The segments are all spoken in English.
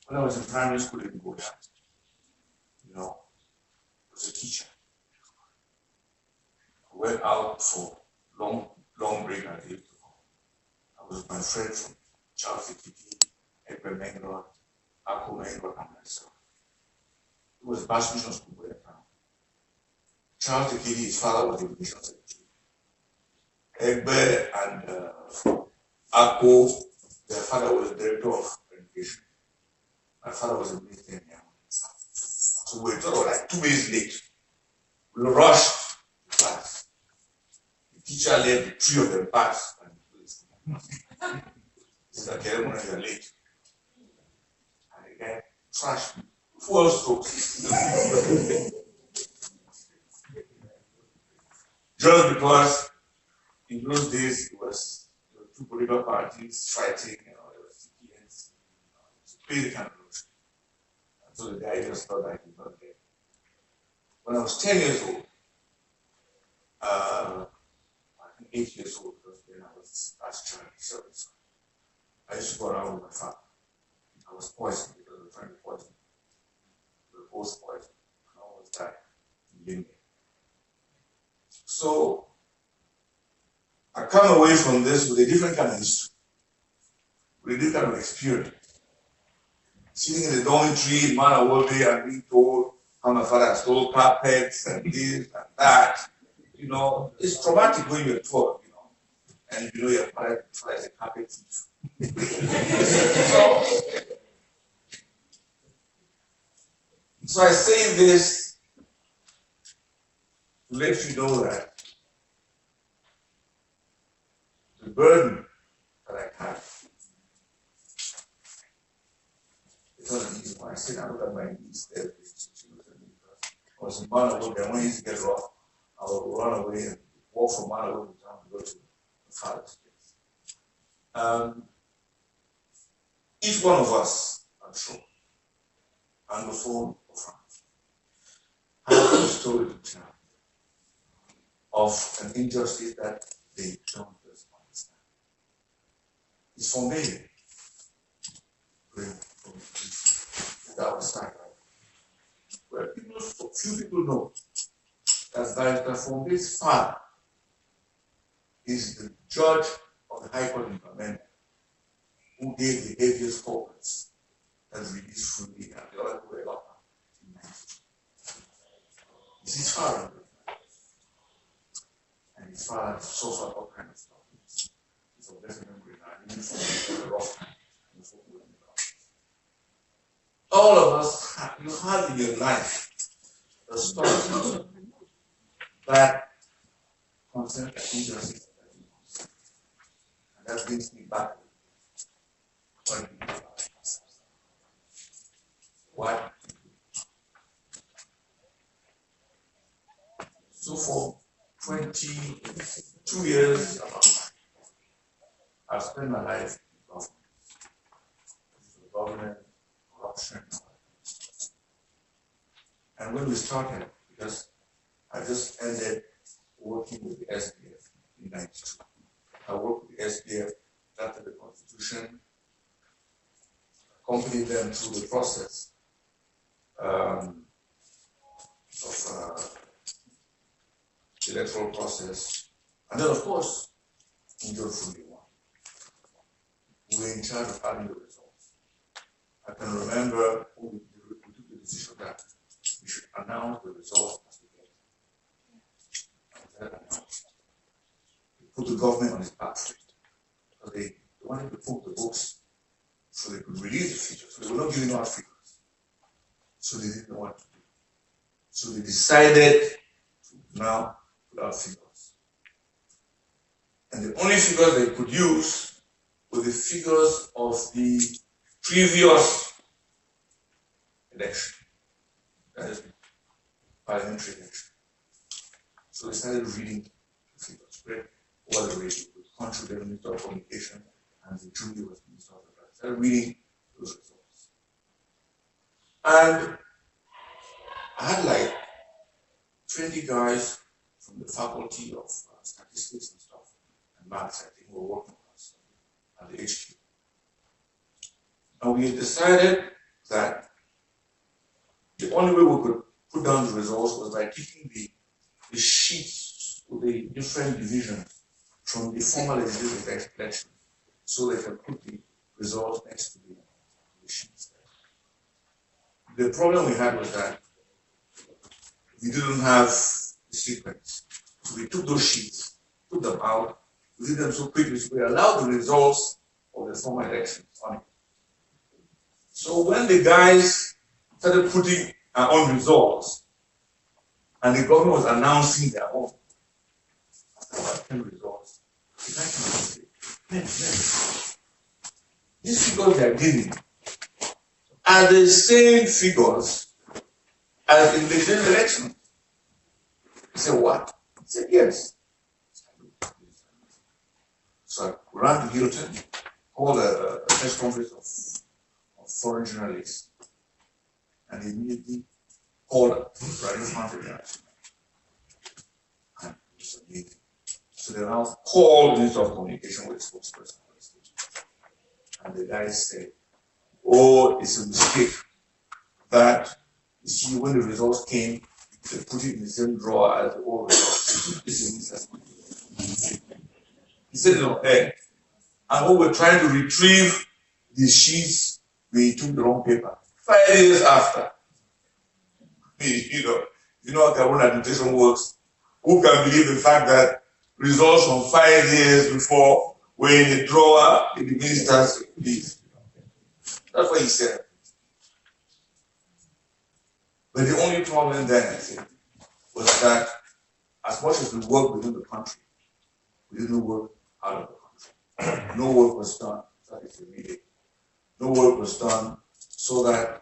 When I was in primary school, I didn't go there. You know, I was a teacher. I went out for long break at the I was with my friend from depuis, Akere and myself. It was Bash Mission School where I found. Charles Akere, his father was the mission secretary. Egbe and Akko, their father was the director of education. My father was a minister in the army. So we were like 2 minutes late. We rushed to class. The teacher led the 3 of them past and Mr. Camerounaise, you're late. And the guy trashed me. Full strokes. Just because in those days it was 2 political parties fighting, there was TPNs, to pay the kind of notion. And so the guy just thought I did not get. When I was 10 years old, I think 8 years old, because then I was last child, 7. I used to go around with my father. I was poisoned because we were trying to poison me. We were both poisoned. I almost died in Limbe. So I come away from this with a different kind of history, with a different kind of experience. Sitting in the dormitory in Manawobe and being told how my father stole carpets and this and that. It's traumatic when you're 12, and your father is a carpet thief. So I say this to let you know that the burden that I have is not an easy one. I said I look at my niece there. I was in Manawood, and when he used to get rough, I would run away and walk from Manawood to town to go to the father's place. Each one of us, I'm sure, and the phone of France, has a story to tell of an injustice that they don't just understand. It's familiar. That was side, where few people know that Barrister Fonde's father is the judge of the High Court in Bamenda, who gave the habeas corpus that released freely and the other people were locked up in 1992. It's his father. And his father suffered all kinds of stuff. It's a blessed memory now, even from the rough times. All of us, you have in your life a story that concerns injustice. And that brings me back to what? So for 22 years, I've spent my life in government, corruption. And when we started, because I just ended working with the SDF in 92. I worked with the SDF, drafted the Constitution, accompanied them through the process of the electoral process, and then, of course, enjoyed fully won. We were in charge of having the results. I can remember when we took the decision that we should announce the results as we get them. Put the government on its back because they wanted to put the books so they could release the figures. So they were not giving out figures. So they didn't know what to do. So they decided to now put out figures. And the only figures they could use were the figures of the previous election, that is the parliamentary election. So they started reading the figures, right? What the rate with country, the Minister of Communication, and the Julie was Minister of Affairs. Started reading those results. And I had like 20 guys from the faculty of statistics and stuff, and maths, I think, were working with us at the HQ. And we decided that the only way we could put down the results was by taking the sheets with the different divisions from the formal legislative election, so they can put the results next to the sheets. The problem we had was that we didn't have the sequence. So we took those sheets, took them out, we did them so quickly, so we allowed the results of the formal elections on it. So when the guys started putting our own results, and the government was announcing their own, after about 10 results, the guy came and said, man, these figures they are giving are the same figures as in the general election. He said, what? He said, yes. So I ran to Hilton, called a press conference of foreign journalists, and immediately called Radio France International. And it was amazing. So they now called the Minister of Communication with the spokesperson. And the guy said, oh, it's a mistake that, you see, when the results came, they put it in the same drawer as the old results. This is a mistake. He said, no, hey. And when we're trying to retrieve the sheets, we took the wrong paper. 5 years after. You know how Cameroon administration works. Who can believe the fact that results from 5 years before were in a drawer in the minister's leave? That's what he said. But the only problem then, I think, was that as much as we worked within the country, we didn't work out of the country. No work was done that is immediate. No work was done so that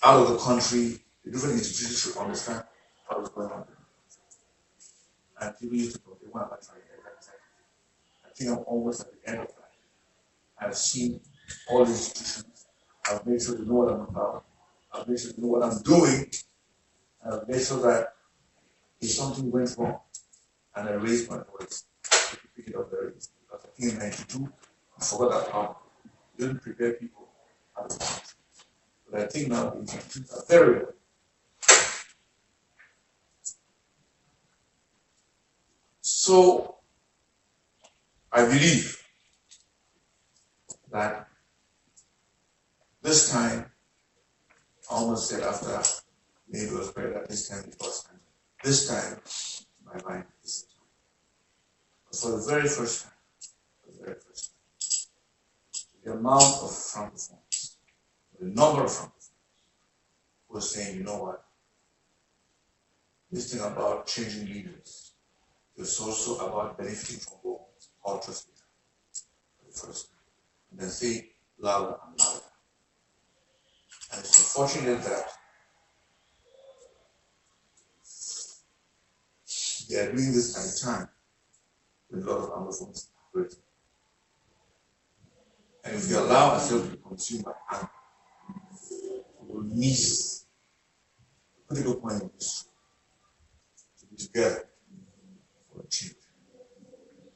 out of the country, the different institutions should understand what was going on. And people used to complain, well, I think I'm almost at the end of that. I've seen all the institutions. I've made sure they know what I'm about. I've made sure they know what I'm doing. I've made sure that if something went wrong and I raised my voice, I could pick it up very easily. Because I think in 92, I forgot that part. We didn't prepare people out of the country. But I think now the institutions are very well. So I believe that this time, I almost said after maybe it was better that this time it was time. This time, my mind is for the very first time, the amount of francophones, the number of francophones who are saying, you know what, this thing about changing leaders is also about benefiting from both cultures for the first time. And then say louder and louder. And it's unfortunate that they are doing this at a time with a lot of Anglophones. And if we allow ourselves to be consumed by anger, we will miss the critical point of this to be together for a change.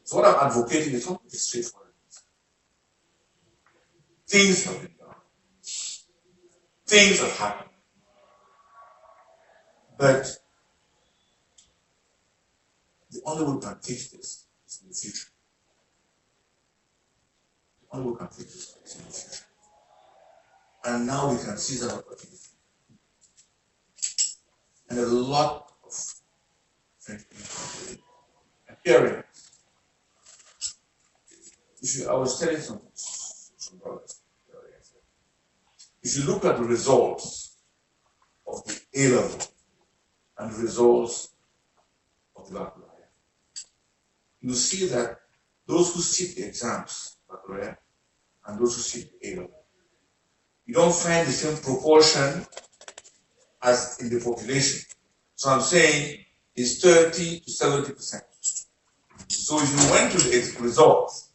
So what I'm advocating is something straightforward. Things have been done. Things have happened. But the only way we can fix this is in the future. The only way we can fix this is in the future. And now we can seize that opportunity. And a lot of French people appearing. I was telling some brothers, if you look at the results of the A-level and the results of the baccalaureate, you see that those who sit the exams, baccalaureate, and those who sit the A-level, you don't find the same proportion as in the population. So I'm saying it's 30 to 70%. So if you went to the results,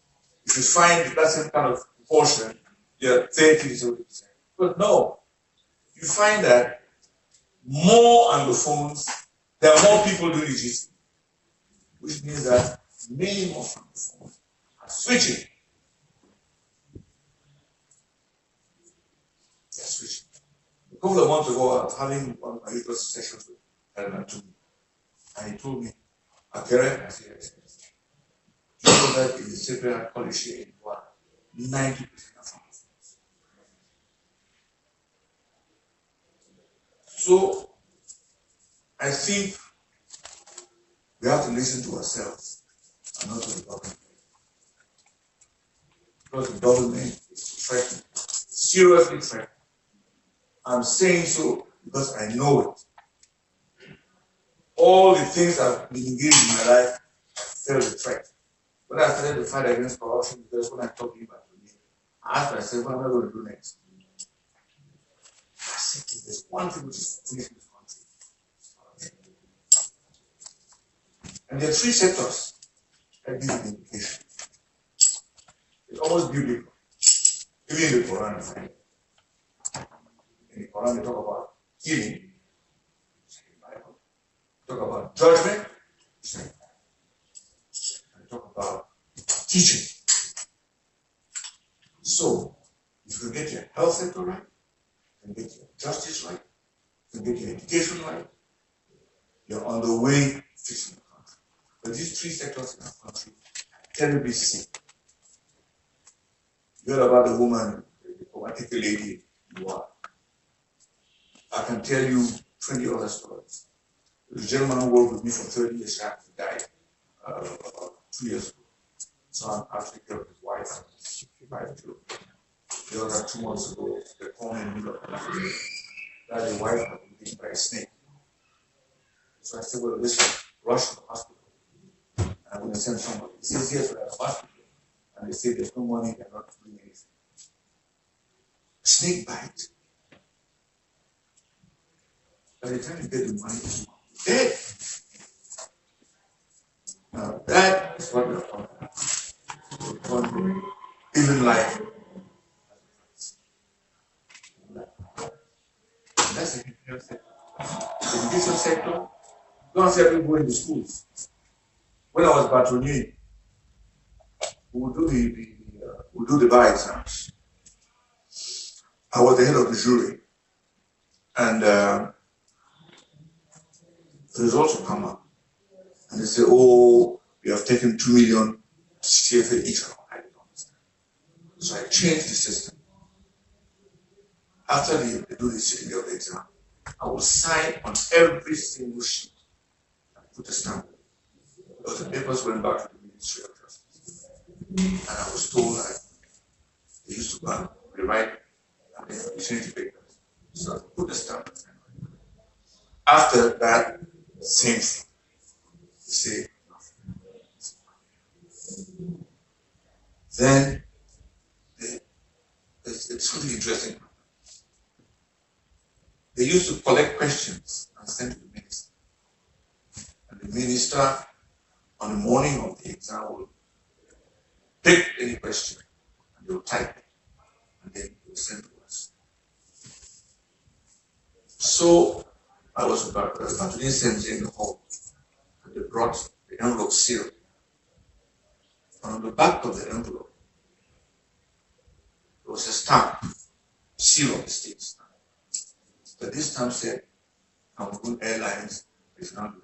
if you find that same kind of proportion, you're 30 to 70%. But no, you find that more Anglophones, there are more people doing it, which means that many more Francophones are switching couple of months ago, I was having one of my usual sessions with Element 2, and he told me, Akere, I said, yes. You know that in the sacred college here in Rwanda, 90% are from Muslims. So, I think we have to listen to ourselves and not to the government. Because the government is threatened, seriously threatened. I'm saying so because I know it. All the things I've been engaged in my life, I felt the threat. When I started to fight against corruption, because when I talked about it, I asked myself, what am I going to do next? I said, if there's one thing which is finished in this country, and there are three sectors that give an indication. It's almost biblical. Even in the Quran, I find it. In the Quran, they talk about healing. Talk about judgment, and talk about teaching. So, if you get your health sector right, you get your justice right, you get your education right, you're on the way fixing the country. But these three sectors in our country are terribly sick. You heard about the woman, the poetic lady you are. I can tell you 20 other stories. The gentleman who worked with me for 30 years after he died about 2 years ago. So I'm actually care of his wife and his 5 children. The other 2 months ago, they called me in the middle of the night that the wife had been bitten by a snake. So I said, well, listen, rush to the hospital. And I'm going to send somebody. He says, yes, we're at the hospital. And they say there's no money, they're not doing anything. Snake bite. By the time you get the money, dead. Now that is what we're talking about. We're talking even life. That's the education sector. The education sector, don't see people going to schools. When I was Bâtonnier, we would do the bar exams. I was the head of the jury. And the results will come up. And they say, oh, we have taken 2 million CFA each. I don't understand. So I changed the system. After they do the sitting of the exam, I will sign on every single sheet and put a stamp. Because the papers went back to the Ministry of Justice. And I was told that they used to go and rewrite and then change the papers. So I put the stamp. After that, same thing. You say nothing. Then it's really interesting. They used to collect questions and send to the minister. And the minister, on the morning of the exam, will pick any question and they will type it. And then they will send to us. So I was about to send in the hall. And they brought the envelope sealed. And on the back of the envelope, there was a stamp, seal of the state stamp. But this stamp said, Cameroon Airlines is not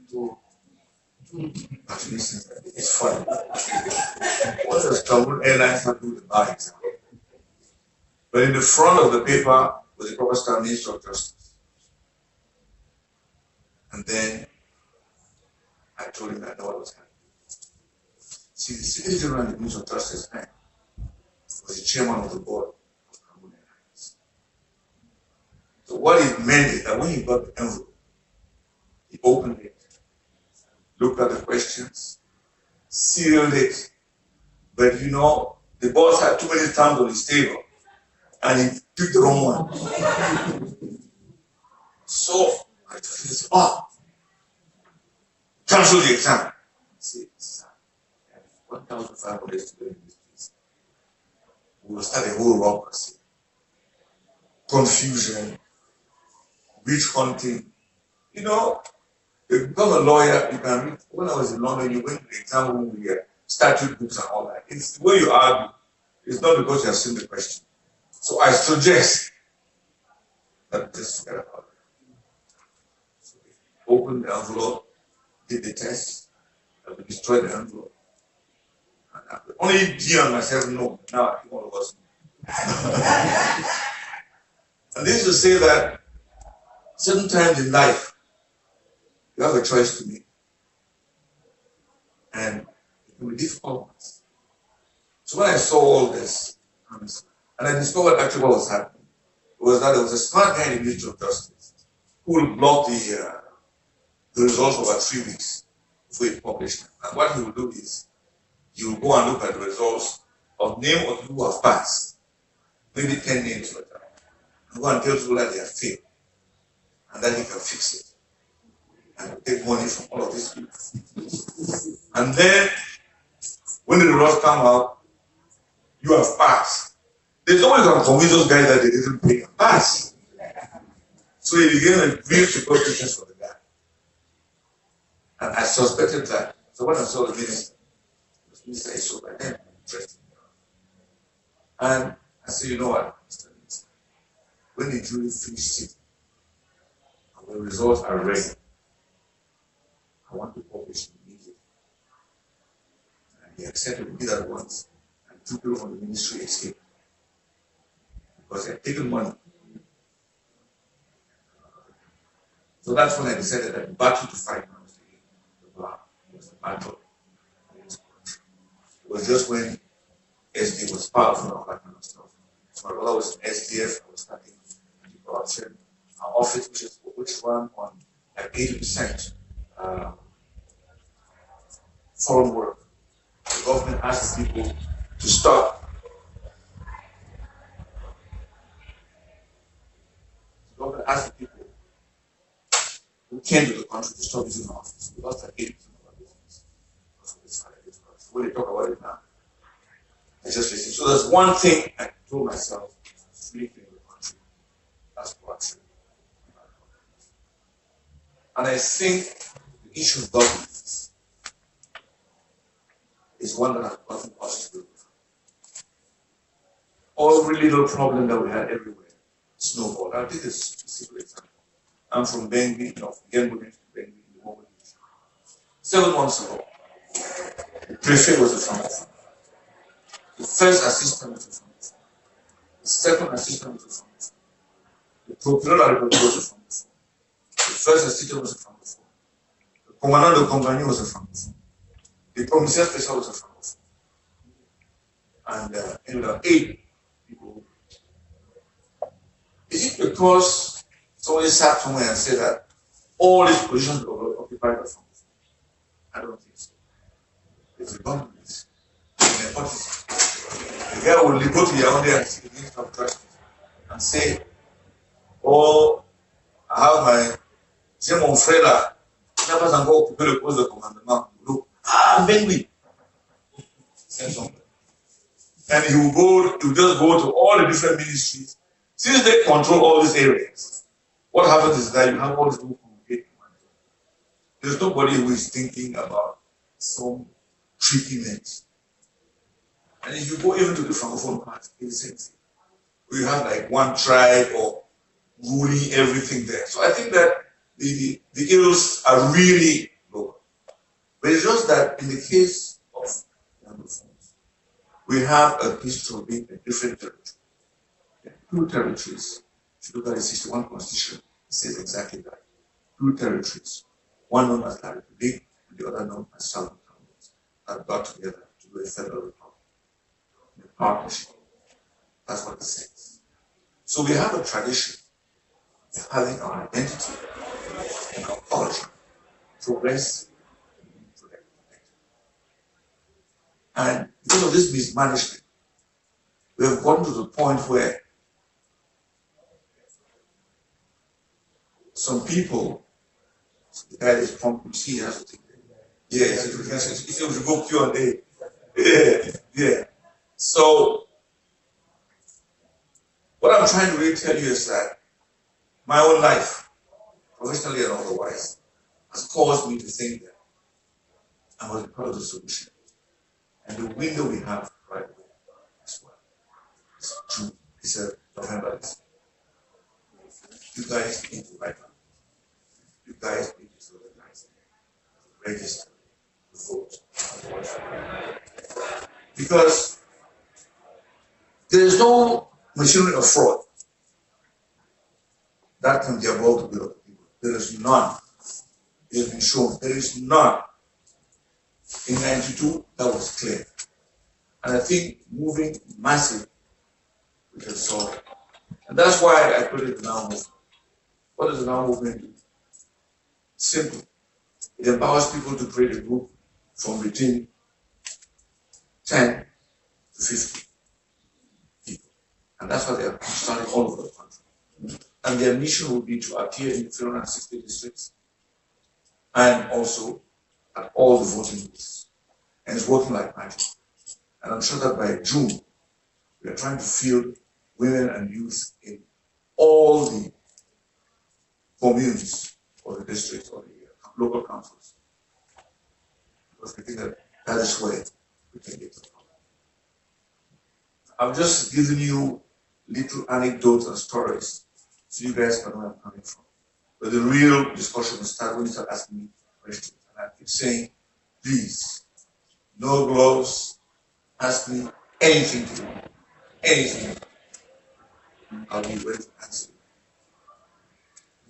so, it's funny. What does Cameroon Airlines have to do with the bar exam? But in the front of the paper was the proper stamp, Ministry of Justice. And then I told him that what was happening. See, the Secretary General of the Ministry of Justice was the chairman of the board of Cameroon Airlines. So what it meant is that when he got the envelope, he opened it, looked at the questions, sealed it. But you know, the boss had too many stamps on his table, and he picked the wrong one. So I told him, cancel the exam. I said, sir, 1,500 students in this place. We will start a whole bureaucracy. Confusion, witch hunting. You know, if you become a lawyer, you can read. When I was in London, you went to the exam room with your statute books and all that. It's the way you argue. It's not because you have seen the question. So I suggest that just forget about it. So open the envelope, did the test, and we destroyed the envelope. And only G and myself know. Now I think all of us know. And this is to say that certain times in life, you have a choice to make. And it can be difficult ones. So when I saw all this, and I discovered actually what was happening, was that there was a smart guy in the Ministry of Justice who would block the results over 3 weeks before he published them. And what he will do is, he will go and look at the results of name of people who have passed, maybe 10 names for example, and go and tell people that they have failed, and then he can fix it. And take money from all of these people. And then, when the results come out, you have passed. There's no way you can convince those guys that they didn't pay and pass. So he began a real superstition for the guy. And I suspected that. So when I saw the minister is so by then interesting. And I said, you know what, Mr. Minister, when the jury finished it, and the results are ready, I want to publish immediately. And he accepted to do that once, and 2 people from the ministry escaped. Because they had taken money. So that's when I decided that the battle to fight now was the battle. It was just when SD was powerful and all that kind of stuff. So my brother was in SDF, I was starting corruption. Our office, which ran on like 80% foreign work. The government asked people to stop. The government asked people who came to the country to stop using our office. We lost like 80% of our business because of this fight. When they talk about it now, I just listen. So there's one thing I told myself, really in the country, that's corruption. And I think the issue of governance is one that has gotten us to do. Every little problem that we had everywhere snowballed. I'll take a simple example. I'm from Bengi, from Genbury to Bengi in the Mobile Division. 7 months ago, the prefect was a Francophone. The first assistant was a Francophone. The second assistant was a Francophone. The procurator was a Francophone. The first assistant was a Francophone. The commandant of the company was a Francophone. The commissaire special was a Francophone. And 8 people. Is it because somebody sat somewhere and said that all these positions were occupied by Francophone? I don't think so. It's the government. It's nepotism. The guy will go to Yaoundé and see the Minister of Justice and say, oh, I have my j'ai mon frère là, il n'a pas encore occupé le poste de commandement. Ah, Bengi. And he will just go to all the different ministries. Since they control all these areas, what happens is that you have all these people communicate. There's nobody who is thinking about some treatment. And if you go even to the Francophone part, it's the same thing. We have like one tribe or ruling everything there. So I think that the ills are really low. But it's just that in the case of Francophones, we have a history of being a different territory. Yeah, 2 territories. If you look at the 61 Constitution, it says exactly that. 2 territories. One known as La République, and the other known as Southern Cameroon, that got together to do a federal republic. A partnership. That's what it says. So we have a tradition of having our identity and our culture progress. And because of this mismanagement, we have gotten to the point where some people, the guy is from PC, has to think, yeah, he said we should go Q&A. Yeah. So, what I'm trying to really tell you is that my own life, professionally and otherwise, has caused me to think that I was part of the solution. And the window we have right away as well. It's a November. You guys need to write up. You guys need to organize, register, vote. Because there is no machinery of fraud that can be above the will of the people. There is none. It has been shown. There is none. In 92, that was clear. And I think moving massive, we can solve it. And that's why I put it the Now Movement. What does the Now Movement do? Simple. It empowers people to create a group from between 10 to 50 people. And that's why they are starting all over the country. And their mission will be to appear in 360 districts and also at all the voting booths. And it's working like magic. And I'm sure that by June, we are trying to field women and youth in all the communes or the districts or the local councils. Because I think that that is where we can get the problem. I've just given you little anecdotes and stories so you guys can know where I'm coming from. But the real discussion will start when you start asking me questions. And I keep saying, please, no gloves, ask me anything to do, anything. I'll be ready to answer you.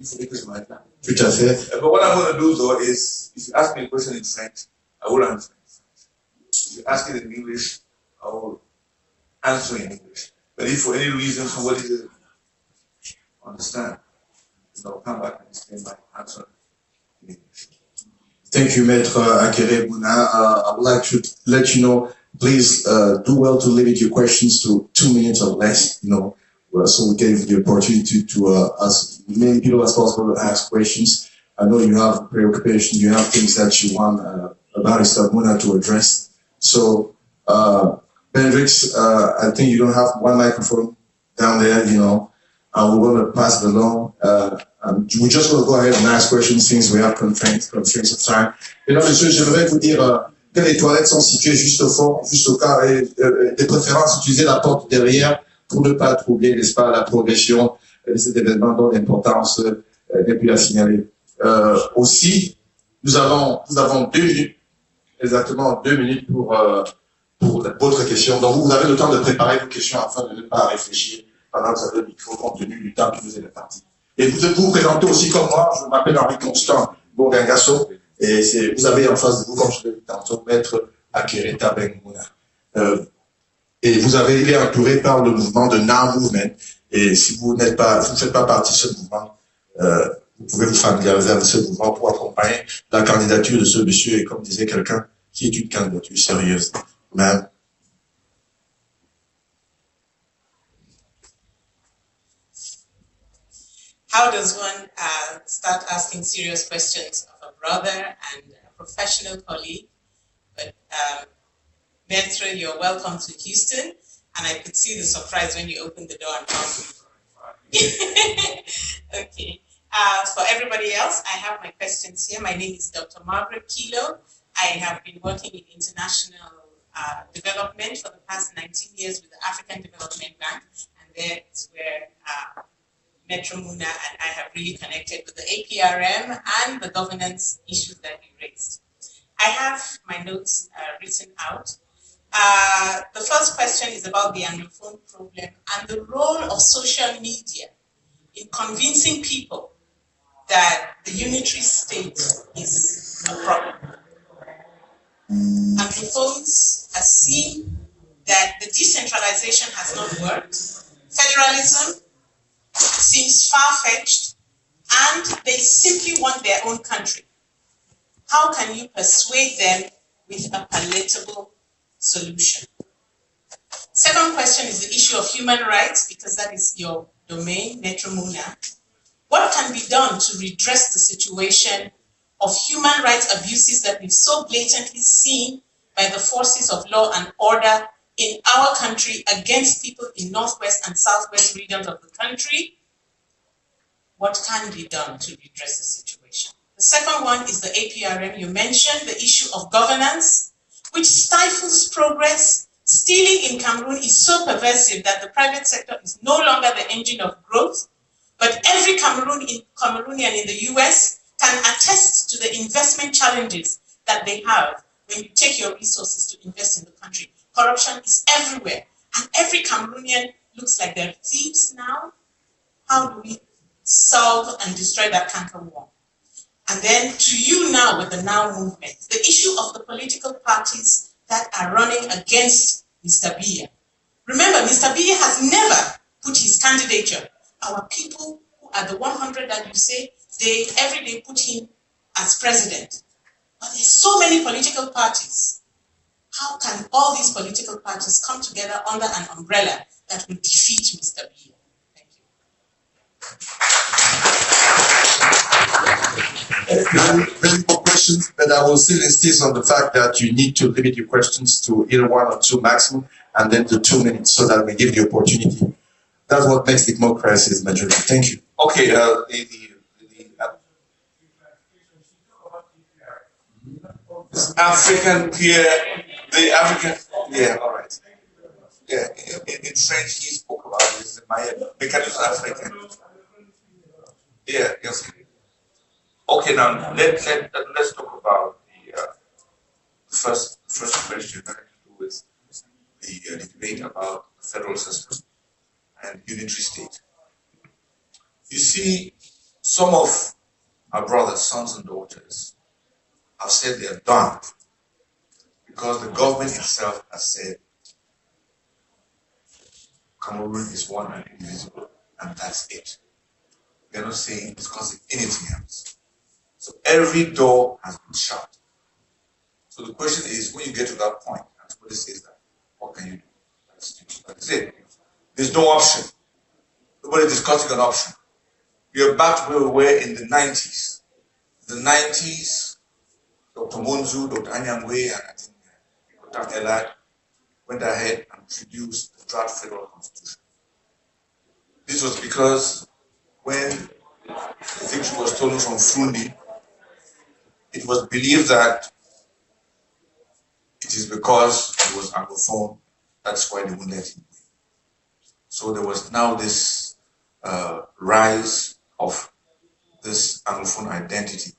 Tout à fait. But what I'm going to do though is, if you ask me a question in French, I will answer in French. If you ask it in English, I will answer in English. But if for any reason somebody doesn't understand, then I'll come back and explain my answer in English. Thank you, Maître Akere T. I would like to let you know, please do well to limit your questions to 2 minutes or less, so we give the opportunity to as many people as possible to ask questions. I know you have preoccupations, you have things that you want Barrister Muna to address. So, Hendricks, I think you don't have one microphone down there, and we're going to pass it along. We're just going to go ahead and ask questions since we have constraints of time. Mesdames et messieurs, j'aimerais vous dire que les toilettes sont situées juste au fond, juste au carré, de préférence utiliser la porte derrière pour ne pas troubler, n'est-ce pas, la progression de cet événement dont l'importance n'est plus à signaler. Aussi, nous avons 2 minutes, exactement 2 minutes pour votre question. Donc vous avez le temps de préparer vos questions afin de ne pas réfléchir pendant que vous avez le micro compte tenu du temps qui vous est réparti. Et vous vous présentez aussi comme moi, je m'appelle Henri Constant Bourgangasso, et vous avez en face de vous, comme je l'ai dit tantôt, Maître Akere T. Et il est entouré par le mouvement de Now Movement. Et si vous ne faites pas partie de ce mouvement, vous pouvez vous familiariser avec ce mouvement pour accompagner la candidature de ce monsieur, et comme disait quelqu'un, qui est une candidature sérieuse. Même. How does one start asking serious questions of a brother and a professional colleague? But Maître, you're welcome to Houston, and I could see the surprise when you opened the door and found me. Okay. For everybody else, I have my questions here. My name is Dr. Margaret Kilo. I have been working in international development for the past 19 years with the African Development Bank, and that's where Metro Muna and I have really connected with the APRM and the governance issues that we raised. I have my notes written out. The first question is about the Anglophone problem and the role of social media in convincing people that the unitary state is a problem. Anglophones have seen that the decentralization has not worked. Federalism seems far-fetched, and they simply want their own country. How can you persuade them with a palatable solution? Second question is the issue of human rights, because that is your domain, Metro Muna. What can be done to redress the situation of human rights abuses that we've so blatantly seen by the forces of law and order in our country against people in northwest and southwest regions of the country? What can be done to redress the situation? The second one is the APRM. You mentioned the issue of governance, which stifles progress, Stealing in Cameroon is so pervasive that the private sector is no longer the engine of growth, but every Cameroonian in the US can attest to the investment challenges that they have when you take your resources to invest in the country. Corruption is everywhere, and every Cameroonian looks like they're thieves now. How do we solve and destroy that cankerworm? And then to you now with the Now movement, the issue of the political parties that are running against Mr. Biya. Remember, Mr. Biya has never put his candidature. Our people who are the 100 that you say, they every day put him as president. But there's so many political parties. How can all these political parties come together under an umbrella that will defeat Mr. Biya? Thank you. Very good questions, but I will still insist on the fact that you need to limit your questions to either 1 or 2 maximum, and then to 2 minutes, so that we give the opportunity. That's what makes democracy majority. Thank you. Okay, this African peer, the African, yeah, all right. Yeah, in French he spoke about this, my mechanism African. Yeah, yes. Okay, now let's talk about the first question that has to do with the debate about the federal system and unitary state. You see, some of our brothers, sons and daughters have said they are done because the government itself has said Cameroon is one and indivisible, and that's it. We are not saying it's because of anything else. So every door has been shut. So the question is, when you get to that point, and somebody says that, what can you do? That's it. There's no option. Nobody is discussing an option. We are back to where we were in the 90s. In the 90s, Dr. Monzu, Dr. Anyangwe, and I think Dr. Elad went ahead and produced the draft federal constitution. This was because when the victory was stolen from Frundi, it was believed that it is because it was Anglophone, that's why they wouldn't let him win. So there was now this rise of this Anglophone identity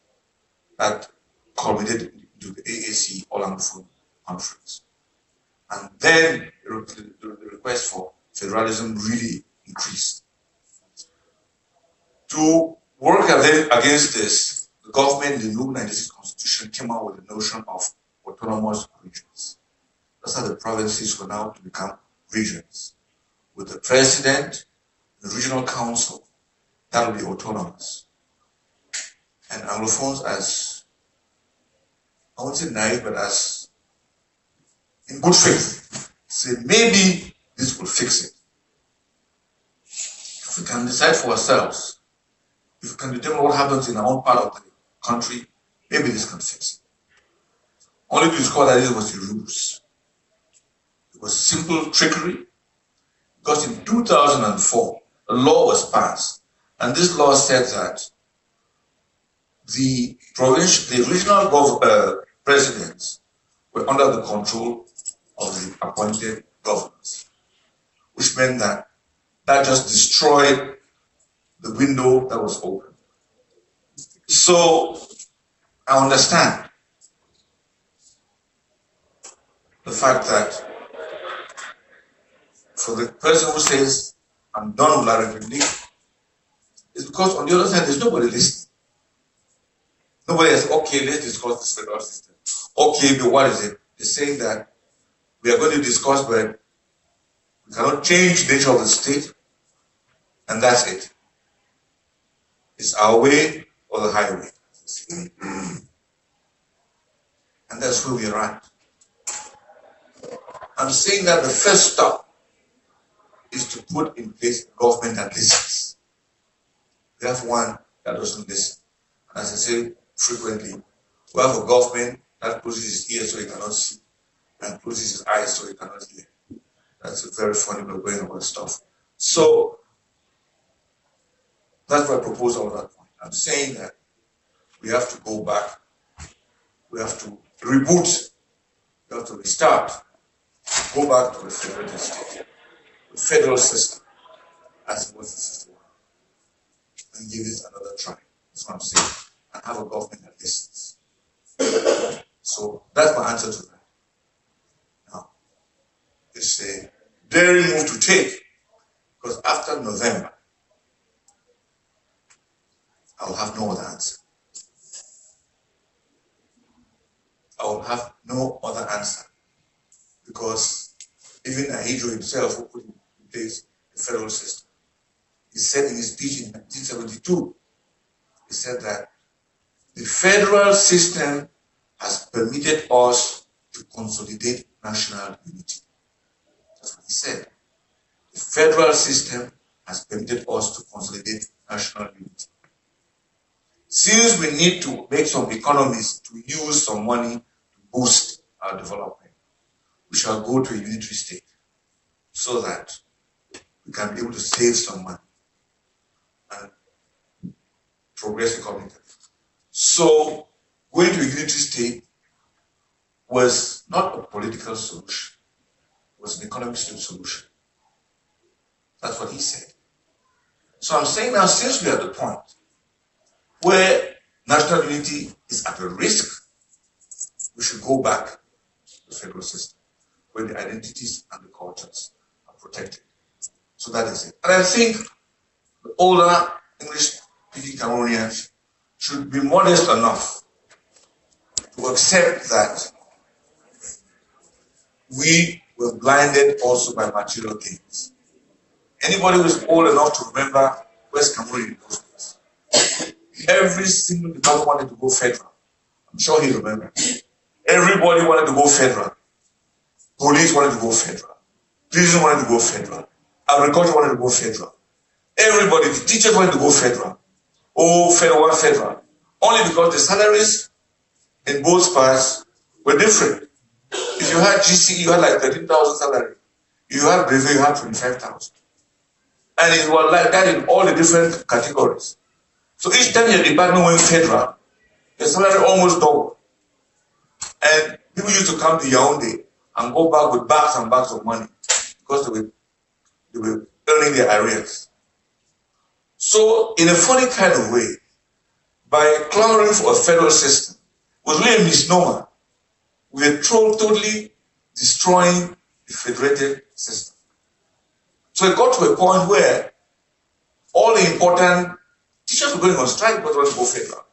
that culminated into the AAC, All Anglophone Conference. And then the request for federalism really increased. To work against this, the government in the 1996 constitution came out with the notion of autonomous regions. That's how the provinces were now to become regions. With the president, the regional council, that will be autonomous. And Anglophones, as, I won't say naive, but as in good faith, say maybe this will fix it. If we can decide for ourselves, if we can determine what happens in our own part of the country, maybe this can fix it. Only to discover that this was the ruse. It was simple trickery, because in 2004, a law was passed, and this law said that the regional presidents were under the control of the appointed governors, which meant that just destroyed the window that was open. So I understand the fact that for the person who says, I'm done with La République, it's because on the other side, there's nobody listening. Nobody says, okay, let's discuss this federal system. Okay, but what is it? They're saying that we are going to discuss, but we cannot change the nature of the state, and that's it. It's our way or the highway. And that's where we are at. I'm saying that the first step is to put in place a government that listens. We have one that doesn't listen. And as I say frequently, we have a government that closes his ears so he cannot see, and closes his eyes so he cannot hear. That's a very funny way of going about stuff. So that's my proposal on that point. I'm saying that we have to go back, we have to reboot, we have to restart, go back to a federated state, the federal system, as it was in 61, and give it another try. That's what I'm saying. And have a government that listens. So that's my answer to that. Now, it's a daring move to take, because after November, I'll have no other answer. I will have no other answer, because even Ahidjo himself, who put in place the federal system, he said in his speech in 1972, he said that the federal system has permitted us to consolidate national unity. That's what he said. The federal system has permitted us to consolidate national unity. Since we need to make some economies to use some money to boost our development, we shall go to a unitary state so that we can be able to save some money and progress economically. So going to a unitary state was not a political solution, it was an economic solution. That's what he said. So I'm saying now, since we are at the point where national unity is at a risk, we should go back to the federal system, where the identities and the cultures are protected. So that is it. And I think the older English-speaking Cameroonians should be modest enough to accept that we were blinded also by material gains. Anybody who is old enough to remember West Cameroon in those days, every single department wanted to go federal. I'm sure he remembers. Everybody wanted to go federal. Police wanted to go federal. Prison wanted to go federal. Agriculture wanted to go federal. Everybody, the teachers wanted to go federal. Oh, federal. Only because the salaries in both parts were different. If you had GC, you had like 13,000 salary. If you had Brevet, you had 25,000. And it was like that in all the different categories. So each time your department went federal, the salary almost doubled. And people used to come to Yaoundé and go back with bags and bags of money because they were earning their arrears. So in a funny kind of way, by clamoring for a federal system, was really a misnomer. We are totally destroying the federated system. So it got to a point where all the important teachers were going on strike because they wanted to go federal.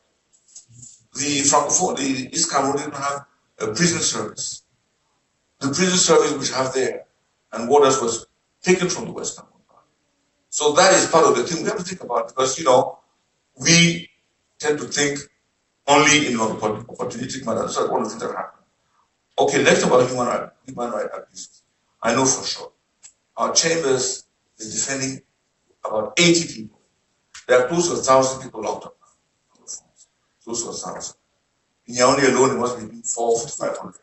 The Francophone, the East Cameroon didn't have a prison service. The prison service which have there and warders was taken from the West Cameroon. So that is part of the thing we have to think about, because, you know, we tend to think only in opportunistic manner. That's one of the things that happen. Okay, let's talk about human rights abuses. I know for sure. Our chambers is defending about 80 people. There are close to 1,000 people locked up now. Close to 1,000. In Yaoundé alone, it must be 400 to 500.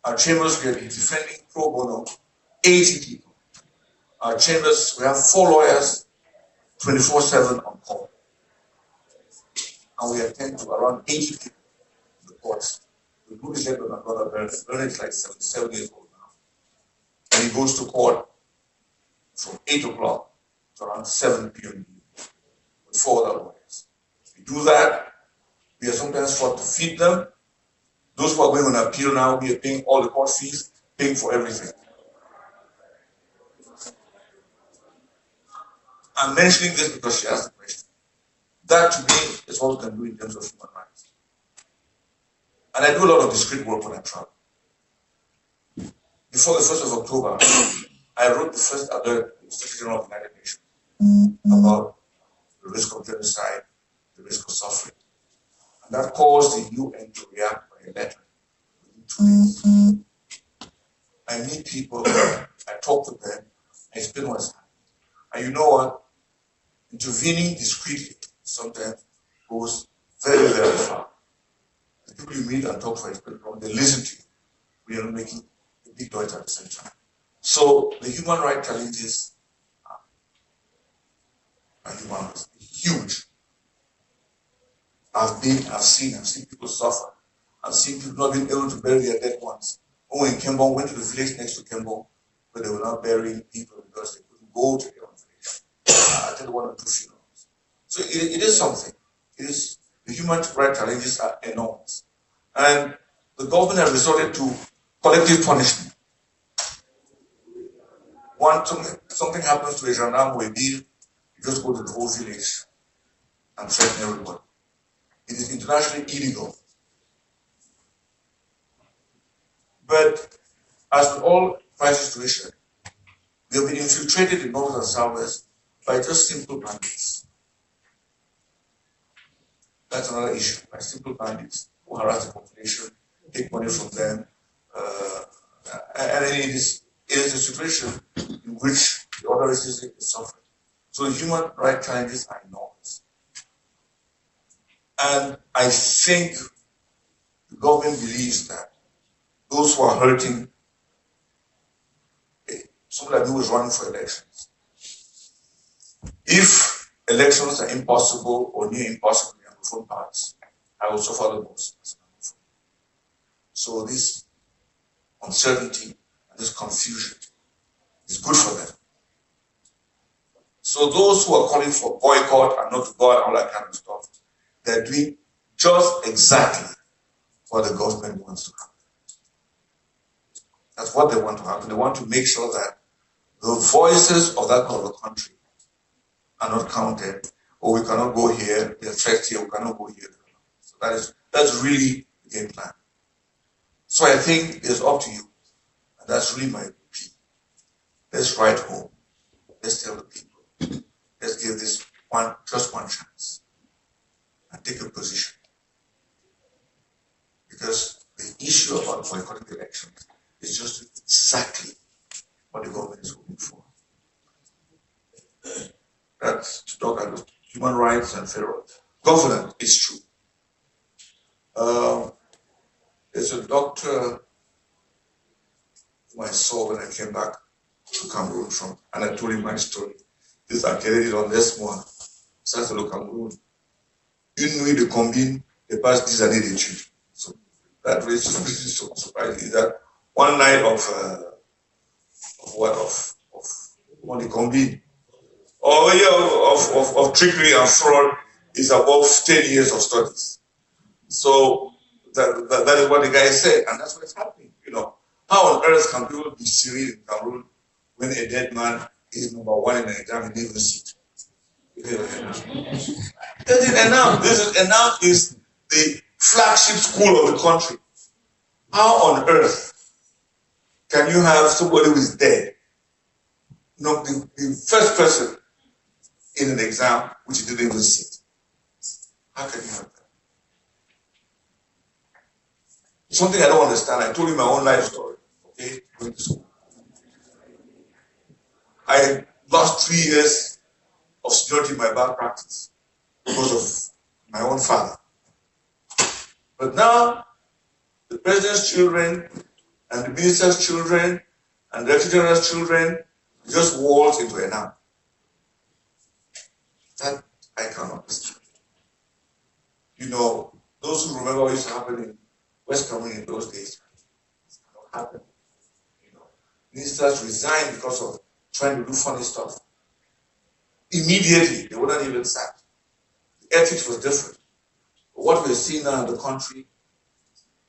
Our chambers, we are defending pro bono 80 people. Our chambers, we have 4 lawyers, 24/7 on call. And we attend to around 80 people in the courts. We do this with my brother Bernard. Bernard is like 77 years old now. And he goes to court from 8 o'clock to around 7 p.m. with 4 other lawyers. We do that. We are sometimes forced to feed them. Those who are going on appeal now, we are paying all the court fees, paying for everything. I'm mentioning this because she asked the question. That to me is what we can do in terms of human rights. And I do a lot of discrete work when I travel. Before the 1st of October, I wrote the first alert to the Secretary General of the United Nations about the risk of genocide, the risk of suffering. And that caused the UN to react by a letter within 2 days. I meet people, I talk to them, I explain what's happening. And you know what? Intervening discreetly sometimes goes very, very far. The people you meet and talk to, they listen to you. We are not making a big noise at the same time. So the human rights challenges are huge. I've seen people suffer. I've seen people not being able to bury their dead ones When Kembo went to the village next to Kembo, but they were not burying people because they couldn't go to their own village. I attended 1 or 2 funerals. So it is something. It is, the human rights challenges are enormous. And the government has resorted to collective punishment. Something happens to a gendarme or a bill, you just go to the whole village and threaten everybody. It is internationally illegal. But as with all crisis situations, we have been infiltrated in north and southwest by just simple bandits. That's another issue, by simple bandits who harass the population, take money from them, and it is a situation in which the other is suffering. So the human rights challenges are enormous. And I think the government believes that those who are hurting, somebody like me was running for elections. If elections are impossible or near impossible in Anglophone parts, I will suffer the most. So this uncertainty and this confusion is good for them. So those who are calling for boycott and not to go and all that kind of stuff, they're doing just exactly what the government wants to happen. That's what they want to happen. They want to make sure that the voices of that part of the country are not counted. Or we cannot go here, the effect here, we cannot go here. So that's really the game plan. So I think it's up to you. And that's really my plea. Let's write home. Let's tell the people. Let's give this just one chance. And take a position. Because the issue about boycotting the elections is just exactly what the government is hoping for. That's to talk about human rights and federal governance is true. There's a doctor who I saw when I came back to Cameroon from, and I told him my story. This Akere did on this one. Ça c'est le Cameroun. Une nuit de combine, they passent 10 années d'études. So that really so surprising. Is that one night of the combine? Oh yeah, of trickery and fraud is above 10 years of studies. So that is what the guy said, and that's what's happening. You know, how on earth can people be serene in Cameroon when a dead man is number 1 in an exam and never sit? Enam is the flagship school of the country. How on earth can you have somebody who is dead, not the first person in an exam which didn't even sit? How can you have that? Something I don't understand. I told you my own life story. Okay, going to school. I lost 3 years of seniority in my bar practice because of my own father. But now, the president's children and the minister's children and the director general's children just waltz into a now. That I can't understand. You know, those who remember what used to happen in West Cameroon in those days, it cannot happen. You know, ministers resigned because of trying to do funny stuff. Immediately, they wouldn't even sack. The ethics was different. But what we're seeing now in the country,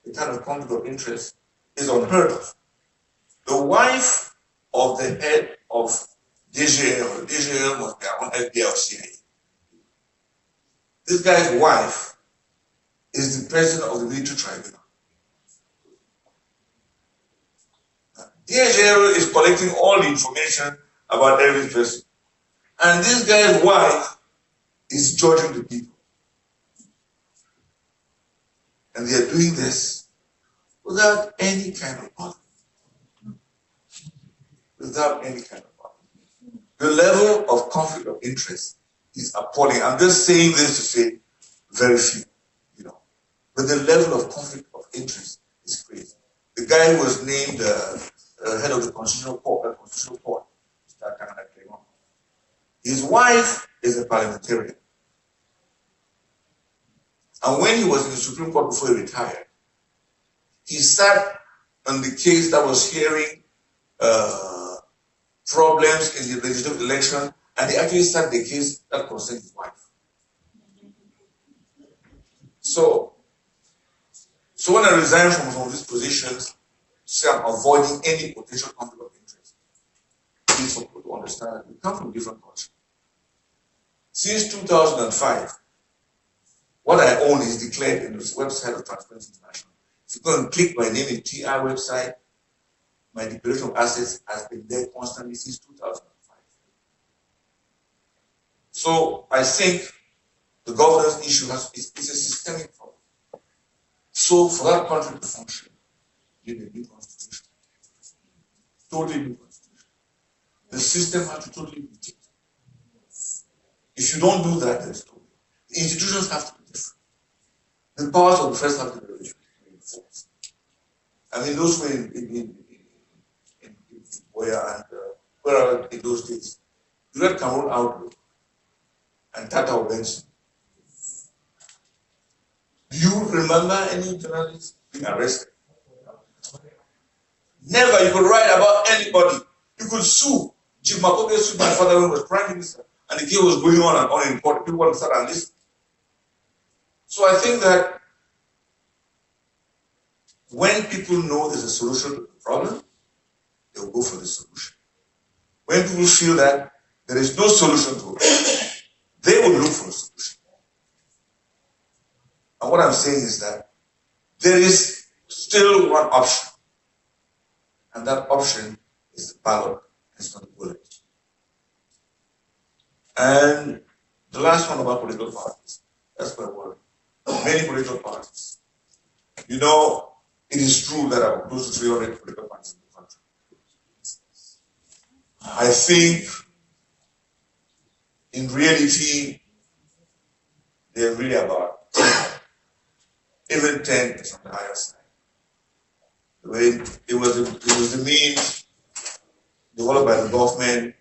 the kind of conflict of interest, is unheard of. The wife of the head of DGL must be one FBI or CIA. This guy's wife is the president of the military tribunal. DGL is collecting all the information about every person. And this guy's wife is judging the people. And they are doing this without any kind of bother. Without any kind of bother. The level of conflict of interest is appalling. I'm just saying this to say very few, you know. But the level of conflict of interest is crazy. The guy who was named head of the Constitutional Court, his wife is a parliamentarian. And when he was in the Supreme Court before he retired, he sat on the case that was hearing problems in the legislative election, and he actually started the case that concerned his wife. So when I resigned from some of these positions, say I'm avoiding any potential conflict of interest, please for people to understand that we come from different cultures. Since 2005, what I own is declared in the website of Transparency International. If you go and click my name in TI website, my declaration of assets has been there constantly since 2005. So I think the governance issue is a systemic problem. So for that country to function, you need a new constitution. Totally new constitution. The system has to totally be changed. If you don't do that, there's no way. The institutions have to be different. The powers of the first have to be reinforced. I mean, those were in where in those days. You read Cameroon Outlook and Tata Obenson. Do you remember any journalist being arrested? Never. You could write about anybody. You could sue. Chief Makoge sued my father when he was prime minister, and the case was going on and on in court. People want to start and listen. So I think that when people know there's a solution to the problem, they will go for the solution. When people feel that there is no solution to it, they will look for a solution. And what I'm saying is that there is still one option, and that option is the ballot. It's not the bullet. And the last one about political parties. That's my word. Many political parties. You know, it is true that there are close to 300 political parties in the country. I think, in reality, they're really about 10. Even 10 is on the higher side. It was the means developed by the government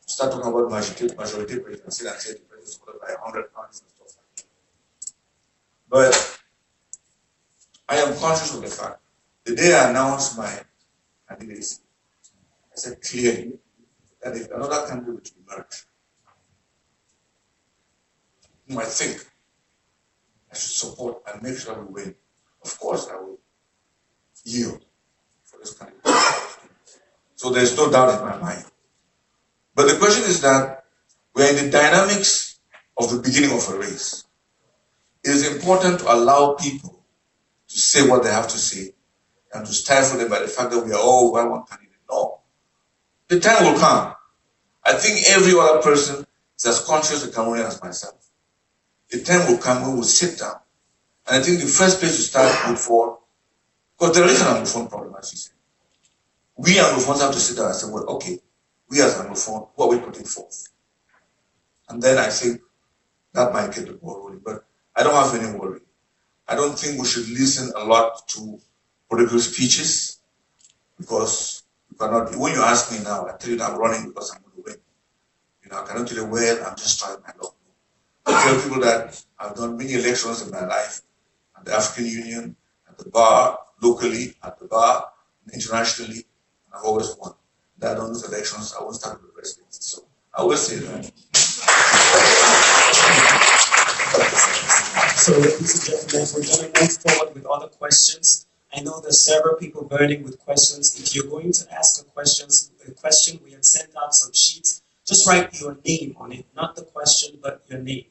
to start talking about majority presidency and say the president is supported by 100 parties and stuff like that. But I am conscious of the fact, the day I announced my candidacy, I said clearly that if another candidate were to emerge, whom I think I should support and make sure we win, of course I will yield for this candidate. So there's no doubt in my mind. But the question is that we're in the dynamics of the beginning of a race. It is important to allow people to say what they have to say and to stifle them by the fact that we are all one candidate. No. The time will come. I think every other person is as conscious of Cameroonian as myself. The time will come when we'll sit down. And I think the first place to start would for, because there is an Anglophone problem, as you said. We Anglophones have to sit down and say, well, okay, we as Anglophone, what are we putting forth? And then I think that might get the ball rolling. But I don't have any worry. I don't think we should listen a lot to political speeches, because you cannot, when you ask me now, I tell you that I'm running because I'm going to win. You know, I cannot tell you, well, I'm just trying my luck. I tell people that I've done many elections in my life, at the African Union, at the bar, locally, at the bar, internationally, and I've always won. That I don't lose elections, I won't start with the presidency. So I will say that. So, ladies and gentlemen, we're going to move forward with other questions. I know there's several people burning with questions. If you're going to ask a question, we have sent out some sheets. Just write your name on it, not the question, but your name.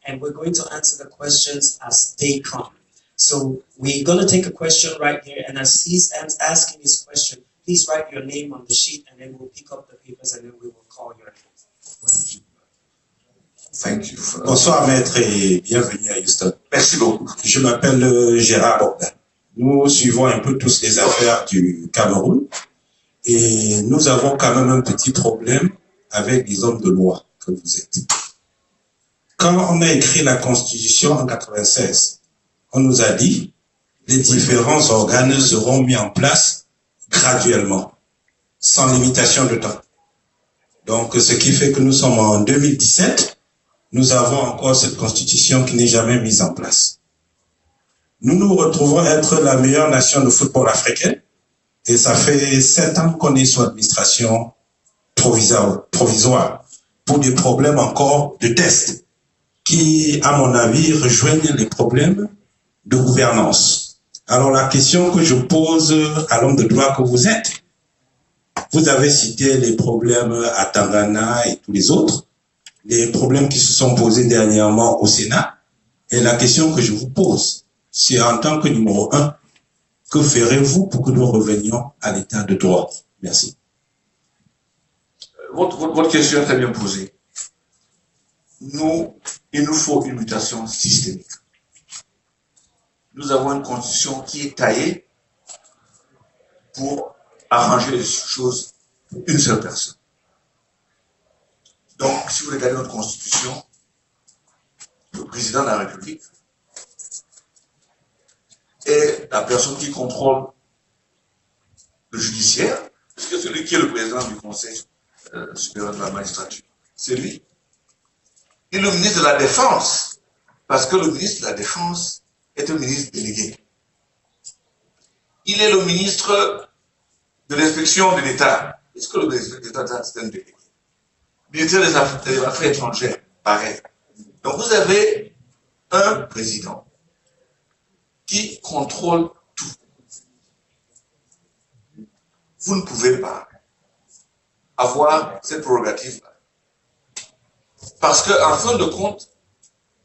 And we're going to answer the questions as they come. So we're going to take a question right here, and as he's asking his question, please write your name on the sheet, and then we'll pick up the papers, and then we will call your name. Thank you. Bonsoir maître et bienvenue à Houston. Merci beaucoup. Je m'appelle Gérard Bordin. Nous suivons un peu tous les affaires du Cameroun et nous avons quand même un petit problème avec les hommes de loi que vous êtes. Quand on a écrit la Constitution en 96, on nous a dit les différents organes seront mis en place graduellement, sans limitation de temps. Donc ce qui fait que nous sommes en 2017, nous avons encore cette constitution qui n'est jamais mise en place. Nous nous retrouvons être la meilleure nation de football africaine, Et ça fait 7 ans qu'on est sous administration provisoire pour des problèmes encore de test qui, à mon avis, rejoignent les problèmes de gouvernance. Alors la question que je pose à l'homme de droit que vous êtes, vous avez cité les problèmes à Tangana et tous les autres, les problèmes qui se sont posés dernièrement au Sénat. Et la question que je vous pose, c'est en tant que numéro 1, que ferez-vous pour que nous revenions à l'état de droit? Merci. Votre question est très bien posée. Il nous faut une mutation systémique. Nous avons une constitution qui est taillée pour arranger les choses pour une seule personne. Donc, si vous regardez notre constitution, le président de la République est la personne qui contrôle le judiciaire, parce que celui qui est le président du Conseil supérieur de la magistrature, c'est lui. Et le ministre de la Défense, parce que le ministre de la Défense est un ministre délégué. Il est le ministre de l'inspection de l'État. Est-ce que le ministre de l'État, c'est un délégué? Ministère des Affaires étrangères, pareil. Donc vous avez un président qui contrôle tout. Vous ne pouvez pas avoir cette prérogative-là. Parce qu'en fin de compte,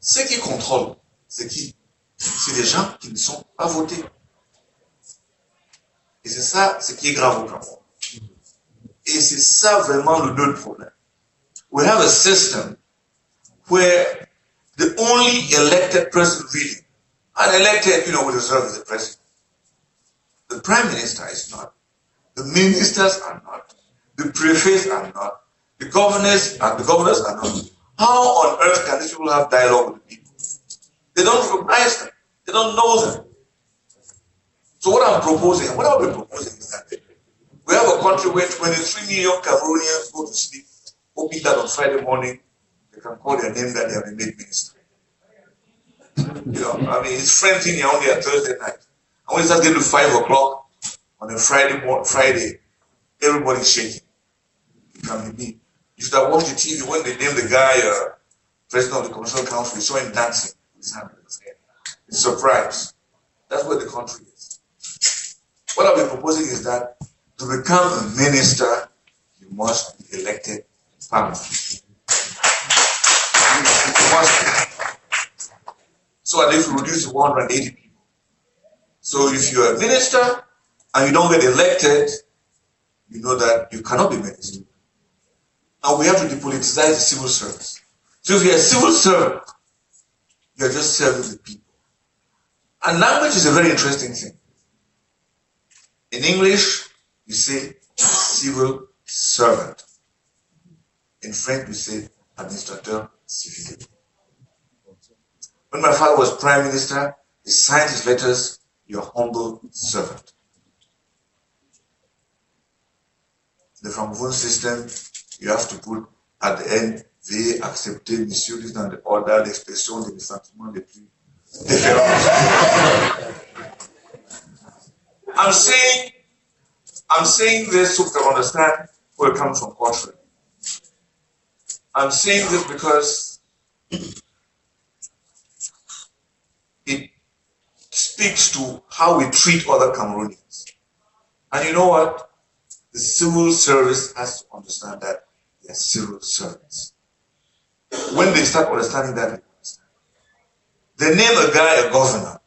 ceux qui contrôlent, c'est qui? C'est des gens qui ne sont pas votés. Et c'est ça ce qui est grave au Cameroun. Et c'est ça vraiment le nœud du problème. We have a system where the only elected person really, unelected, will serve as the president. The prime minister is not. The ministers are not. The prefects are not. The governors are not. How on earth can these people have dialogue with the people? They don't recognize them. They don't know them. So what I'm proposing, and what I'll be proposing is that we have a country where 23 million Cameroonians go to sleep, hoping that on Friday morning they can call their name that they have been made minister. It's friends in here only at Thursday night. And when it starts getting to 5 o'clock on a Friday, everybody's shaking. It can be me. You should have watched the TV when they named the guy president of the Commercial Council. We saw him dancing with his hand in his head. It's a surprise. That's where the country is. What I'll be proposing is that to become a minister, you must be elected permanently. You must be. So at least we reduce to 180 people. So if you're a minister and you don't get elected, you know that you cannot be minister. And we have to depoliticize the civil service. So if you're a civil servant, you're just serving the people. And language is a very interesting thing. In English, you say civil servant. In French, we say administrateur civil. When my father was prime minister, he signed his letters, your humble servant. The Francophone system, you have to put at the end, veuillez accepter, monsieur, this dans l'ordre d'expression des sentiments les plus différents. I'm saying this so to understand where it comes from culturally. I'm saying this because it speaks to how we treat other Cameroonians. And you know what? The civil service has to understand that they're civil servants. When they start understanding that, they name a guy a governor.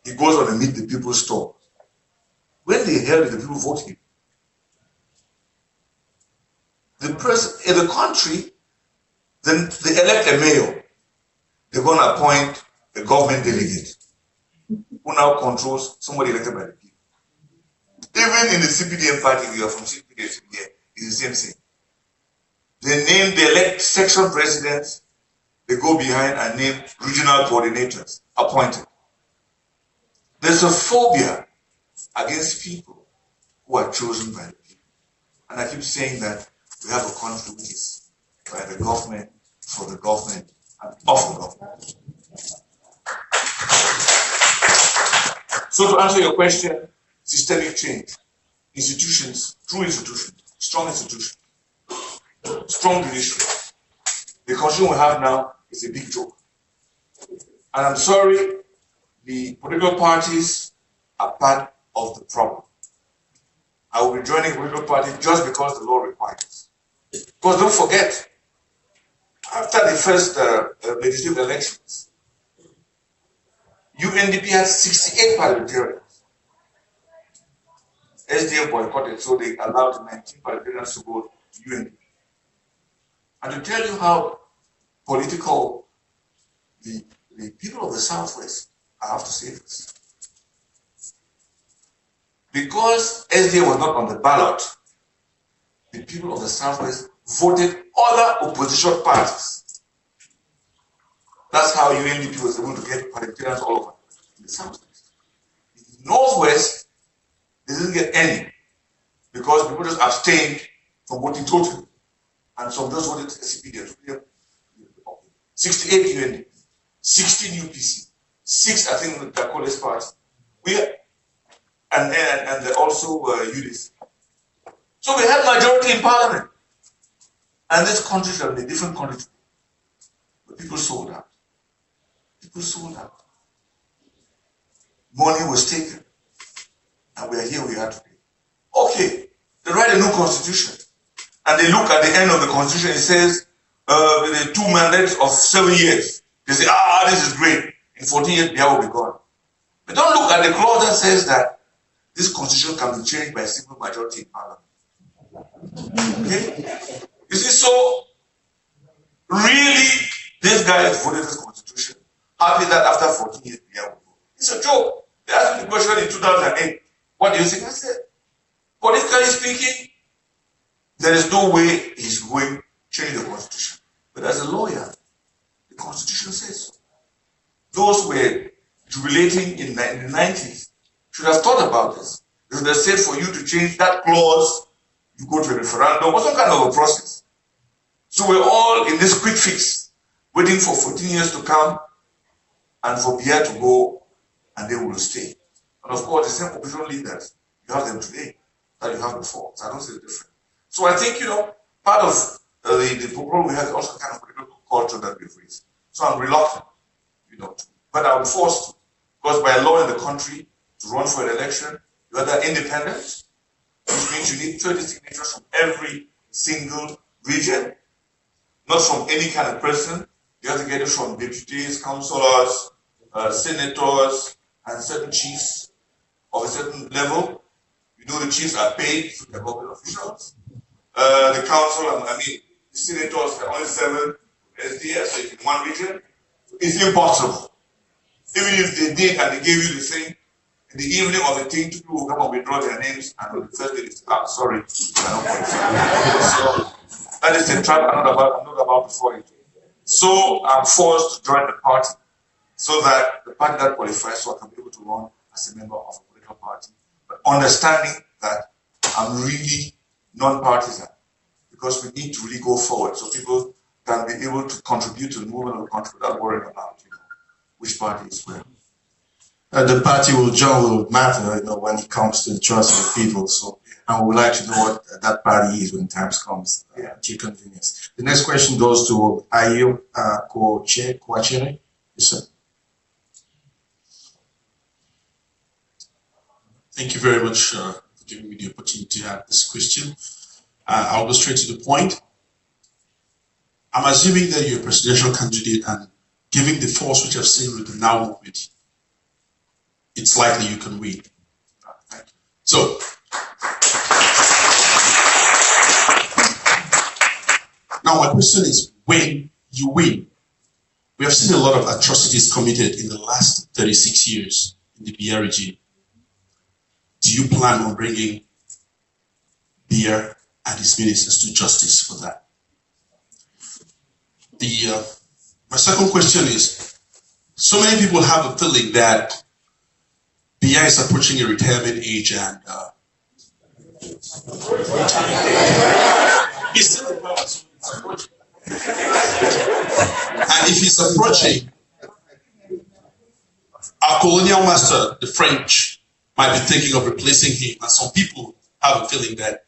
He goes on and meet the people's store. When the hell did the people vote him? The president in the country, then they elect a mayor. They're going to appoint a government delegate who now controls somebody elected by the people. Even in the CPDM party, we are from CPDM, it's the same thing. They elect section presidents, they go behind and name regional coordinators, appointed. There's a phobia against people who are chosen by the people. And I keep saying that we have a country which is by the government, for the government, and of the government. So to answer your question, systemic change, institutions, true institutions, strong institutions, strong judiciary. The constitution we have now is a big joke. And I'm sorry, the political parties are part of the problem. I will be joining a political party just because the law requires. Because don't forget, after the first legislative elections, UNDP had 68 parliamentarians. SDF boycotted, so they allowed 19 parliamentarians to go to UNDP. And to tell you how political the people of the Southwest, I have to say this. Because SDF was not on the ballot, the people of the Southwest voted other opposition parties. That's how UNDP was able to get parliamentarians all over in the Southwest. In the Northwest, they didn't get any because people just abstained from voting totally. And some just voted SCP. 68 UNDP, 16 UPC, 6 I think the Dakota's party. And also UDC. So we had majority in parliament. And this country should have been a different country. But people sold out. People sold out. Money was taken. And we are here we are today. Okay, they write a new constitution. And they look at the end of the constitution, it says, the 2 mandates of 7 years. They say, this is great. In 14 years, Biafra will be gone. But don't look at the clause that says that this constitution can be changed by a simple majority in parliament. Okay? You see, so really, this guy has voted this constitution, happy that after 14 years, Biafra will go. It's a joke. They asked me the question in 2008. What do you think? I said, politically speaking, there is no way he's going to change the constitution. But as a lawyer, the constitution says so. Those who were jubilating in the 90s should have thought about this. They should have said for you to change that clause, you go to a referendum or some kind of a process. So we're all in this quick fix, waiting for 14 years to come and for Biafra to go, and they will stay. And of course, the same opposition leaders, you have them today that you have before. So I don't see the difference. So I think, part of the problem we have is also kind of political culture that we've raised. So I'm reluctant, but I'm forced to. Because by law in the country, to run for an election, you are that independent, which means you need 30 signatures from every single region, not from any kind of person. You have to get it from deputies, councillors, senators, and certain chiefs of a certain level. The chiefs are paid through the government officials. The council, the senators are only 7 SDS in one region. It's impossible. Even if they did and they gave you the thing, in the evening of the thing, people will come and withdraw their names, and on the first day they say, sorry, so that is the trap I'm not about to fall into. So I'm forced to join the party, so that the party that qualifies, so I can be able to run as a member of a political party, but understanding that I'm really non-partisan, because we need to really go forward, so people can be able to contribute to the movement of the country without worrying about which party is where. The party will matter, when it comes to the trust of the people. So, and we would like to know what that party is when times comes to your convenience. The next question goes to Ayo Kwachere. Yes, sir. Thank you very much for giving me the opportunity to have this question. I'll go straight to the point. I'm assuming that you're a presidential candidate, and given the force which I've seen with the Now movement, it's likely you can win. So, now my question is, when you win, we have seen a lot of atrocities committed in the last 36 years in the Biya regime. Do you plan on bringing Biya and his ministers to justice for that? My second question is, so many people have a feeling that Biya is approaching a retirement age, and he's still in power, so he's approaching. And if he's approaching, our colonial master, the French, might be thinking of replacing him, and some people have a feeling that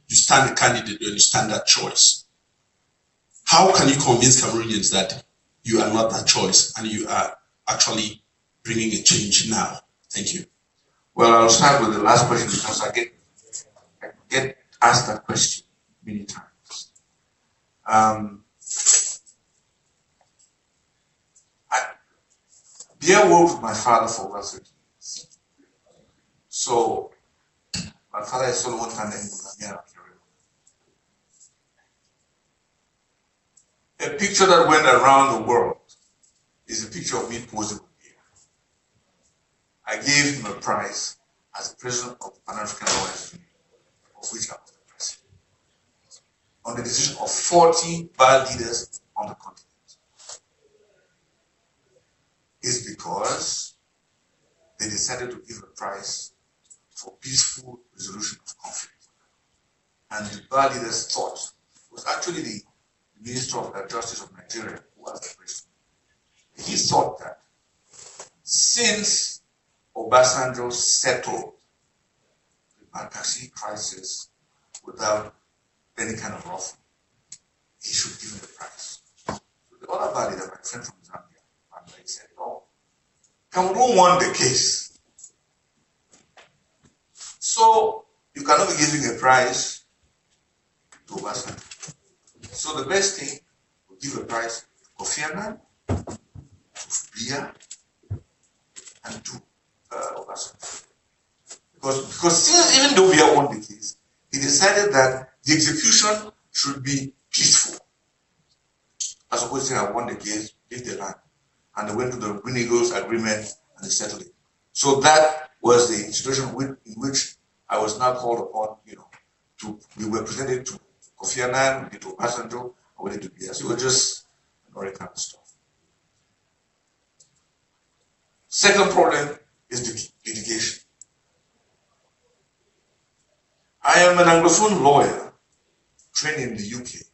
you stand a candidate and you stand that choice. How can you convince Cameroonians that you are not that choice and you are actually bringing a change now? Thank you. Well, I'll start with the last question because I get asked that question many times. I worked with my father for over 30 years. So, my father is Solomon Bâtonnier Akere. A picture that went around the world is a picture of me posing with beer. I gave him a prize as the president of the Pan-African Lawyers Union, of which I was the president, on the decision of 40 bar leaders on the continent. It's because they decided to give a prize for peaceful resolution of conflict. And the bar leaders thought, it was actually the Minister of Justice of Nigeria who was the president. He thought that since Obasanjo settled the Bakassi crisis without any kind of offer, he should give him the prize. So the other bar leader, my friend from Zambia, he said, no, Cameroon won the case. So you cannot be giving a prize to Obasanjo. So the best thing, we give a prize to Kofi Annan, to Biya, and to Obasanjo. Because since even though Biya won the case, he decided that the execution should be peaceful. As opposed to saying, I won the case, leave the land. And they went to the Winnigo's agreement and they settled it. So that was the situation in which I was now called upon, we were presented to Kofi Annan, we did to Obasanjo, and we did to Biya. So it was just all that kind of stuff. Second problem is the litigation. I am an Anglophone lawyer trained in the UK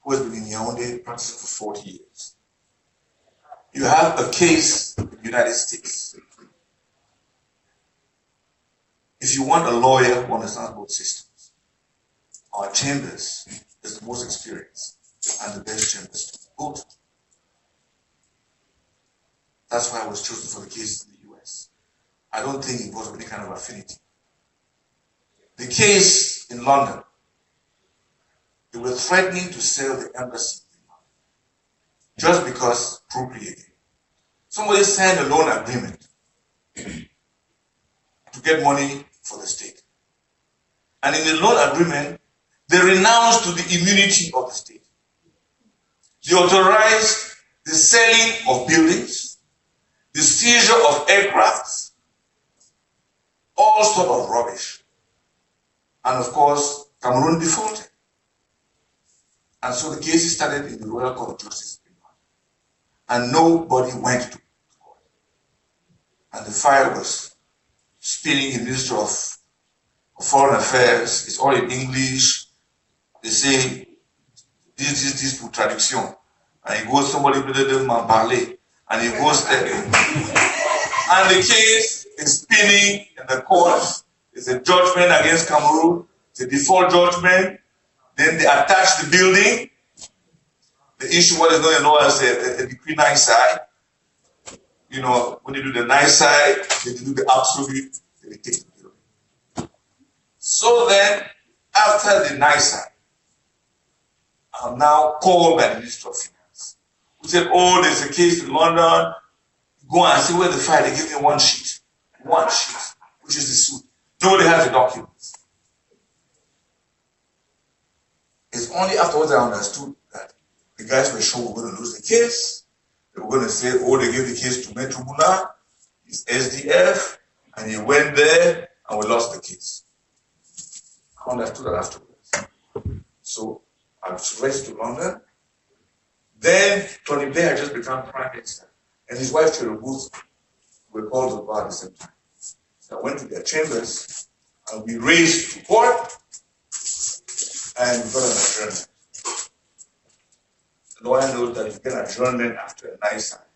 who has been in Yaoundé practicing for 40 years. You have a case in the United States. If you want a lawyer who understands both systems, our chambers is the most experienced and the best chambers to go to. That's why I was chosen for the case in the US. I don't think it was any kind of affinity. The case in London, they were threatening to sell the embassy in London just because appropriating. Somebody signed a loan agreement to get money for the state. And in the loan agreement, they renounced to the immunity of the state. They authorized the selling of buildings, the seizure of aircrafts, all sorts of rubbish. And of course, Cameroon defaulted. And so the case started in the Royal Court of Justice in London. And nobody went to court. And the file was spinning in the Ministry of Foreign Affairs. It's all in English. They say, this pour traduction. And he goes, somebody m'en parler. And he goes there. And the case is spinning in the court. It's a judgment against Cameroon. It's a default judgment. Then they attach the building. They issue what is known as a decree nice side. When they do the nice side, they do the absolute, they take the building. So then, after the nice side, I'm now called by the Minister of Finance, who said, oh, there's a case in London. Go and see where the file. They give me one sheet, which is the suit. Nobody has the documents. It's only afterwards I understood that the guys were sure we were going to lose the case. They were going to say, oh, they gave the case to Maître Bouna, it's SDF, and he went there, and we lost the case. I understood that afterwards. So I was raised to London. Then Tony Blair had just become Prime Minister, and his wife, Cheryl Booth, were called to the bar at the same time. So I went to their chambers, and we raised to court, and we got an adjournment. The lawyer knows that you get an adjournment after a nice time.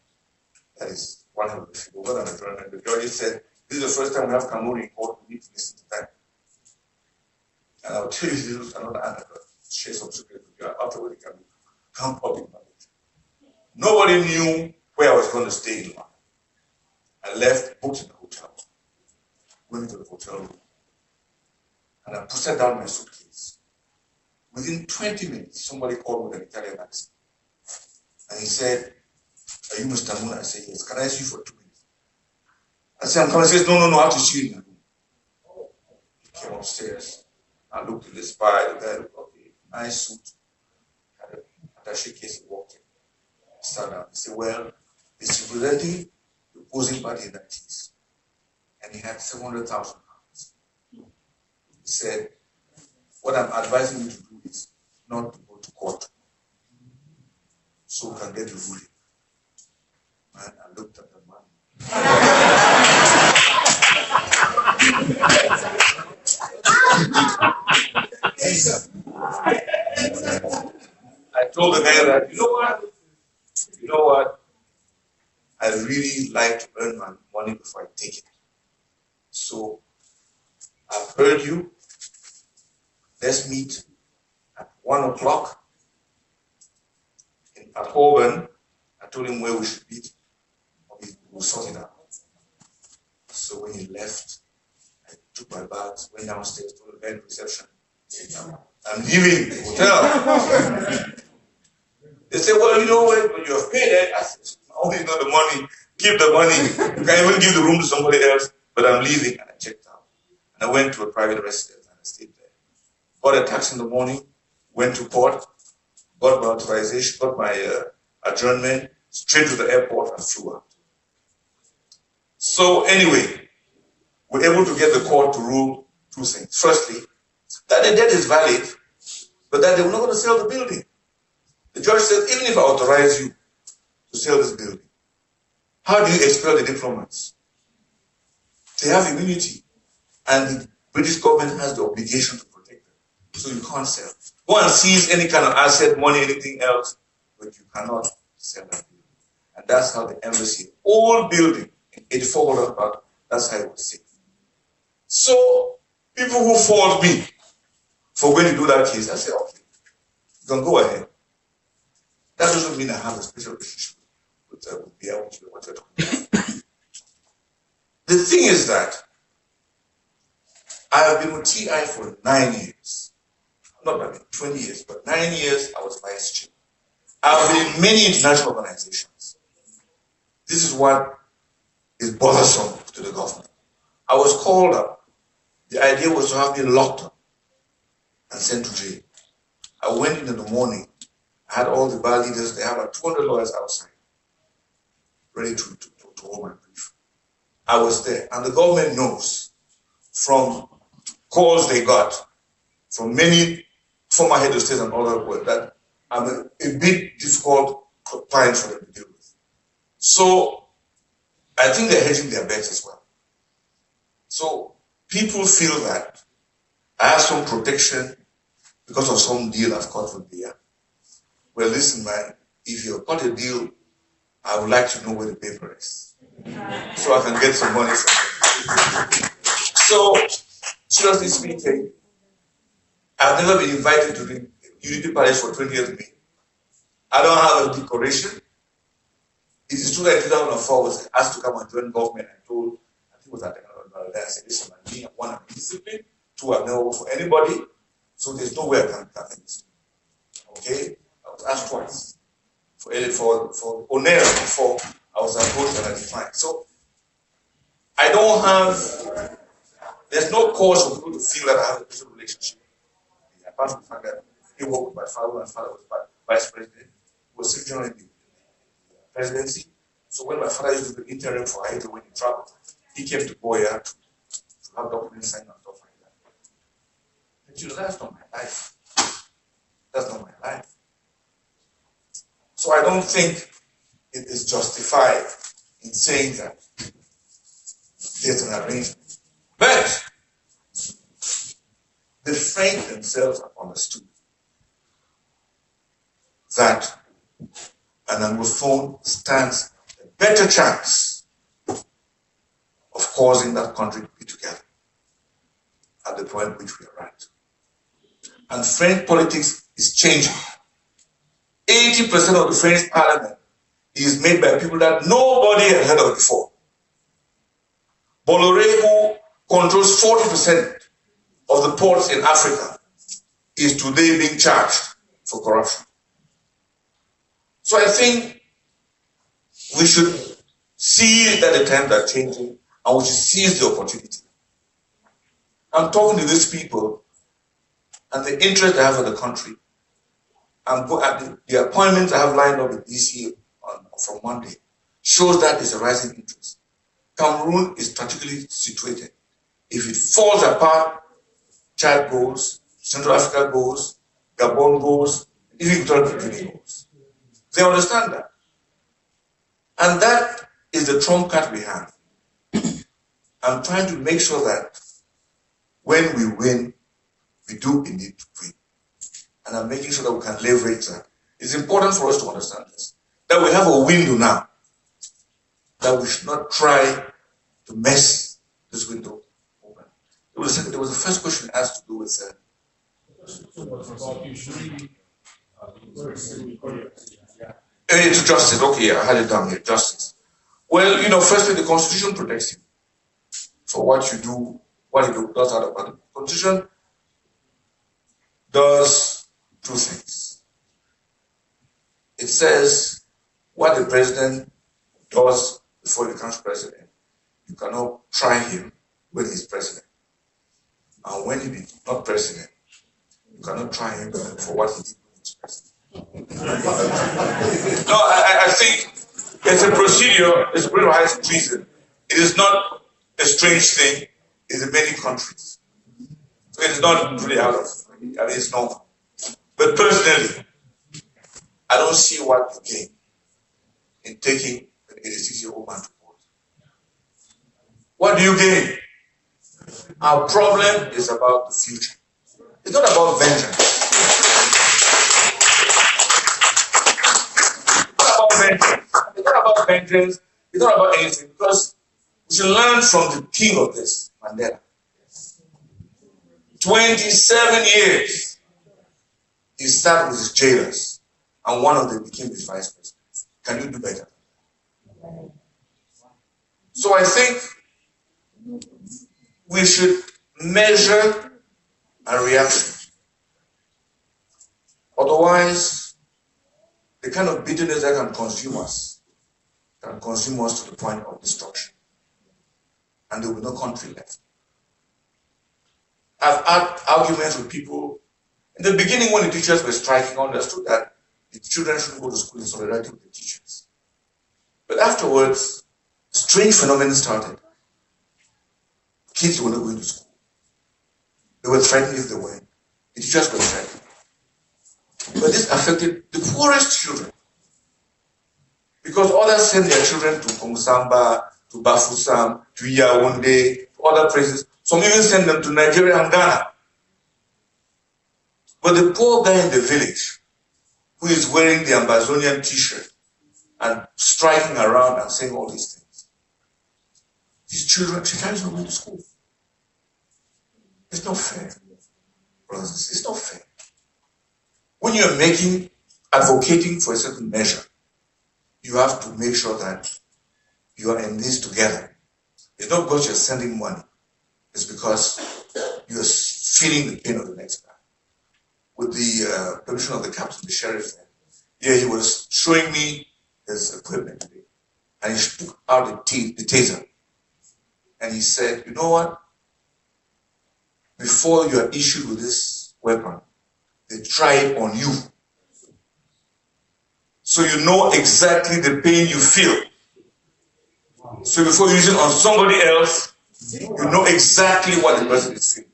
That is one of the people. We got an adjournment. The judge said, This is the first time we have Cameroon in court. We need to listen to that. And I'll tell you another anecdote. Share some secret with you. Afterward, you can come public knowledge. Nobody knew where I was going to stay in London. I left, booked in the hotel, went into the hotel room, and I pushed down my suitcase. Within 20 minutes, somebody called with an Italian accent. And he said, "Are you Mr. Moon?" I said, "Yes. Can I see you for 2 minutes?" I said, "I'm coming." He says, "No, I have to see you in the room." He came upstairs. I looked at the spy. The guy looked, okay, nice suit. Had an attaché case. He walked in. Sat down. He said, "Well, it's representing the opposing party in that case." And he had 700,000 pounds. He said, "What I'm advising you to do is not to go to court, so we can get the ruling." And I looked at the money. I told the guy that, you know what? I really like to earn my money before I take it. So I've heard you. Let's meet at 1 o'clock at Holborn. I told him where we should meet. We'll sort it out. So when he left, I took my bags, went downstairs to the bed reception. I'm leaving the hotel. They said, "Well, you know what? When you have paid it," I said, "Only not the money. Keep the money. You can even give the room to somebody else." But I'm leaving, and I checked out. And I went to a private residence and I stayed there. Got a taxi in the morning, went to court, got my authorization, got my adjournment, straight to the airport and flew out. So anyway, we're able to get the court to rule 2 things. Firstly, that the debt is valid, but that they were not going to sell the building. The judge said, even if I authorize you to sell this building, how do you expel the diplomats? They have immunity, and the British government has the obligation to protect them. So you can't sell. Go and seize any kind of asset, money, anything else, but you cannot sell that building. And that's how the embassy, old building in 84 Holland Park, that's how it was saved. So people who fault me for going to do that case, I say, okay, you can go ahead. That doesn't mean I have a special relationship with the what you're talking about. The thing is that I have been with TI for 9 years. Not I mean 20 years, but 9 years I was vice chair. I've been in many international organizations. This is what is bothersome to the government. I was called up. The idea was to have me locked up and sent to jail. I went in the morning. I had all the bar leaders. They have about 200 lawyers outside, ready to hold my brief. I was there, and the government knows from calls they got from many former head of state and all that I'm a bit difficult client for them to deal with. So I think they're hedging their bets as well. So people feel that I have some protection because of some deal I've got with the Well, listen, man, if you've got a deal, I would like to know where the paper is, so I can get some money from it. So, seriously speaking, I've never been invited to the Unity Palace for 20 years. I don't have a decoration. It is true that in 2004 I was asked to come and join government. I think it was at the end of the day, I said, listen, man, one, I'm disciplined. Two, I've never worked for anybody. So there's no way I can come in this. Okay? I was asked twice for Onera before I was approached and I declined. So I don't have, there's no cause for people to feel that I have a personal relationship. Apart from the fact that he worked with my father was vice president, he was secretary in the presidency. So when my father used to be interim for Haiti when he traveled, he came to Boya to have documents signed and stuff like that. But you know, that's not my life. That's not my life. So I don't think it is justified in saying that there's an arrangement. But the French themselves have understood that an Anglophone stands a better chance of causing that country to be together at the point which we are at. And French politics is changing. 80% of the French parliament is made by people that nobody had heard of before. Bolloré, who controls 40% of the ports in Africa, is today being charged for corruption. So I think we should see that the times are changing and we should seize the opportunity. I'm talking to these people and the interest they have in the country, and the appointments I have lined up with DC from Monday shows that there's a rising interest. Cameroon is strategically situated. If it falls apart, Chad goes, Central Africa goes, Gabon goes, even Equatorial Guinea goes. They understand that. And that is the trump card we have. I'm trying to make sure that when we win, we do indeed win. And I'm making sure that we can leverage that. It's important for us to understand this, that we have a window now, that we should not try to mess this window open. There was the first question asked to do with to justice. Okay, I had it down here, justice. Well, firstly, the Constitution protects you for what you do, what you does out of it. The Constitution does two things. It says what the president does before he becomes president. You cannot try him when he's president. And when he is not president, you cannot try him for what he did when he was president. No, I think it's a procedure, it's a pretty high treason. It is not a strange thing. It's in many countries. So it is not really out of, it's normal. But personally, I don't see what you gain in taking an 86-year-old man to court. What do you gain? Our problem is about the future. It's not about vengeance. It's not about vengeance. It's not about anything, because we should learn from the king of this, Mandela. 27 years he sat with his jailers, and one of them became his vice president. Can you do better? So I think we should measure and react. Otherwise, the kind of bitterness that can consume us to the point of destruction. And there will be no country left. I've had arguments with people. In the beginning, when the teachers were striking, I understood that the children shouldn't go to school in solidarity with the teachers. But afterwards, a strange phenomenon started. Kids were not going to school. They were threatened if they went. The teachers were threatened. But this affected the poorest children. Because others send their children to Kongsamba, to Bafoussam, to Yaoundé, to other places. Some even send them to Nigeria and Ghana. But the poor guy in the village, who is wearing the Amazonian t-shirt and striking around and saying all these things, his children, she can't even go to school. It's not fair. Brothers, it's not fair. When you're advocating for a certain measure, you have to make sure that you are in this together. It's not because you're sending money. It's because you're feeling the pain of the next guy. With the permission of the captain, the sheriff there, he was showing me his equipment today. And he took out the taser. And he said, you know what? Before you are issued with this weapon, they try it on you. So you know exactly the pain you feel. So before you use it on somebody else, you know exactly what the person is feeling.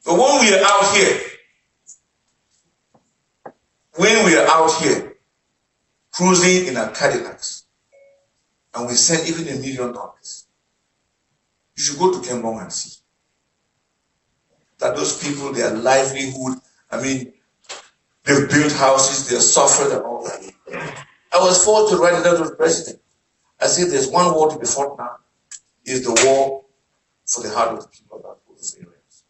But when we are out here, cruising in our Cadillacs, and we send even $1 million, you should go to Kembong and see that those people, their livelihood, they've built houses, they've suffered and all that. I was forced to write a letter to the president. I say there's one war to be fought now, is the war for the heart of the people of those areas.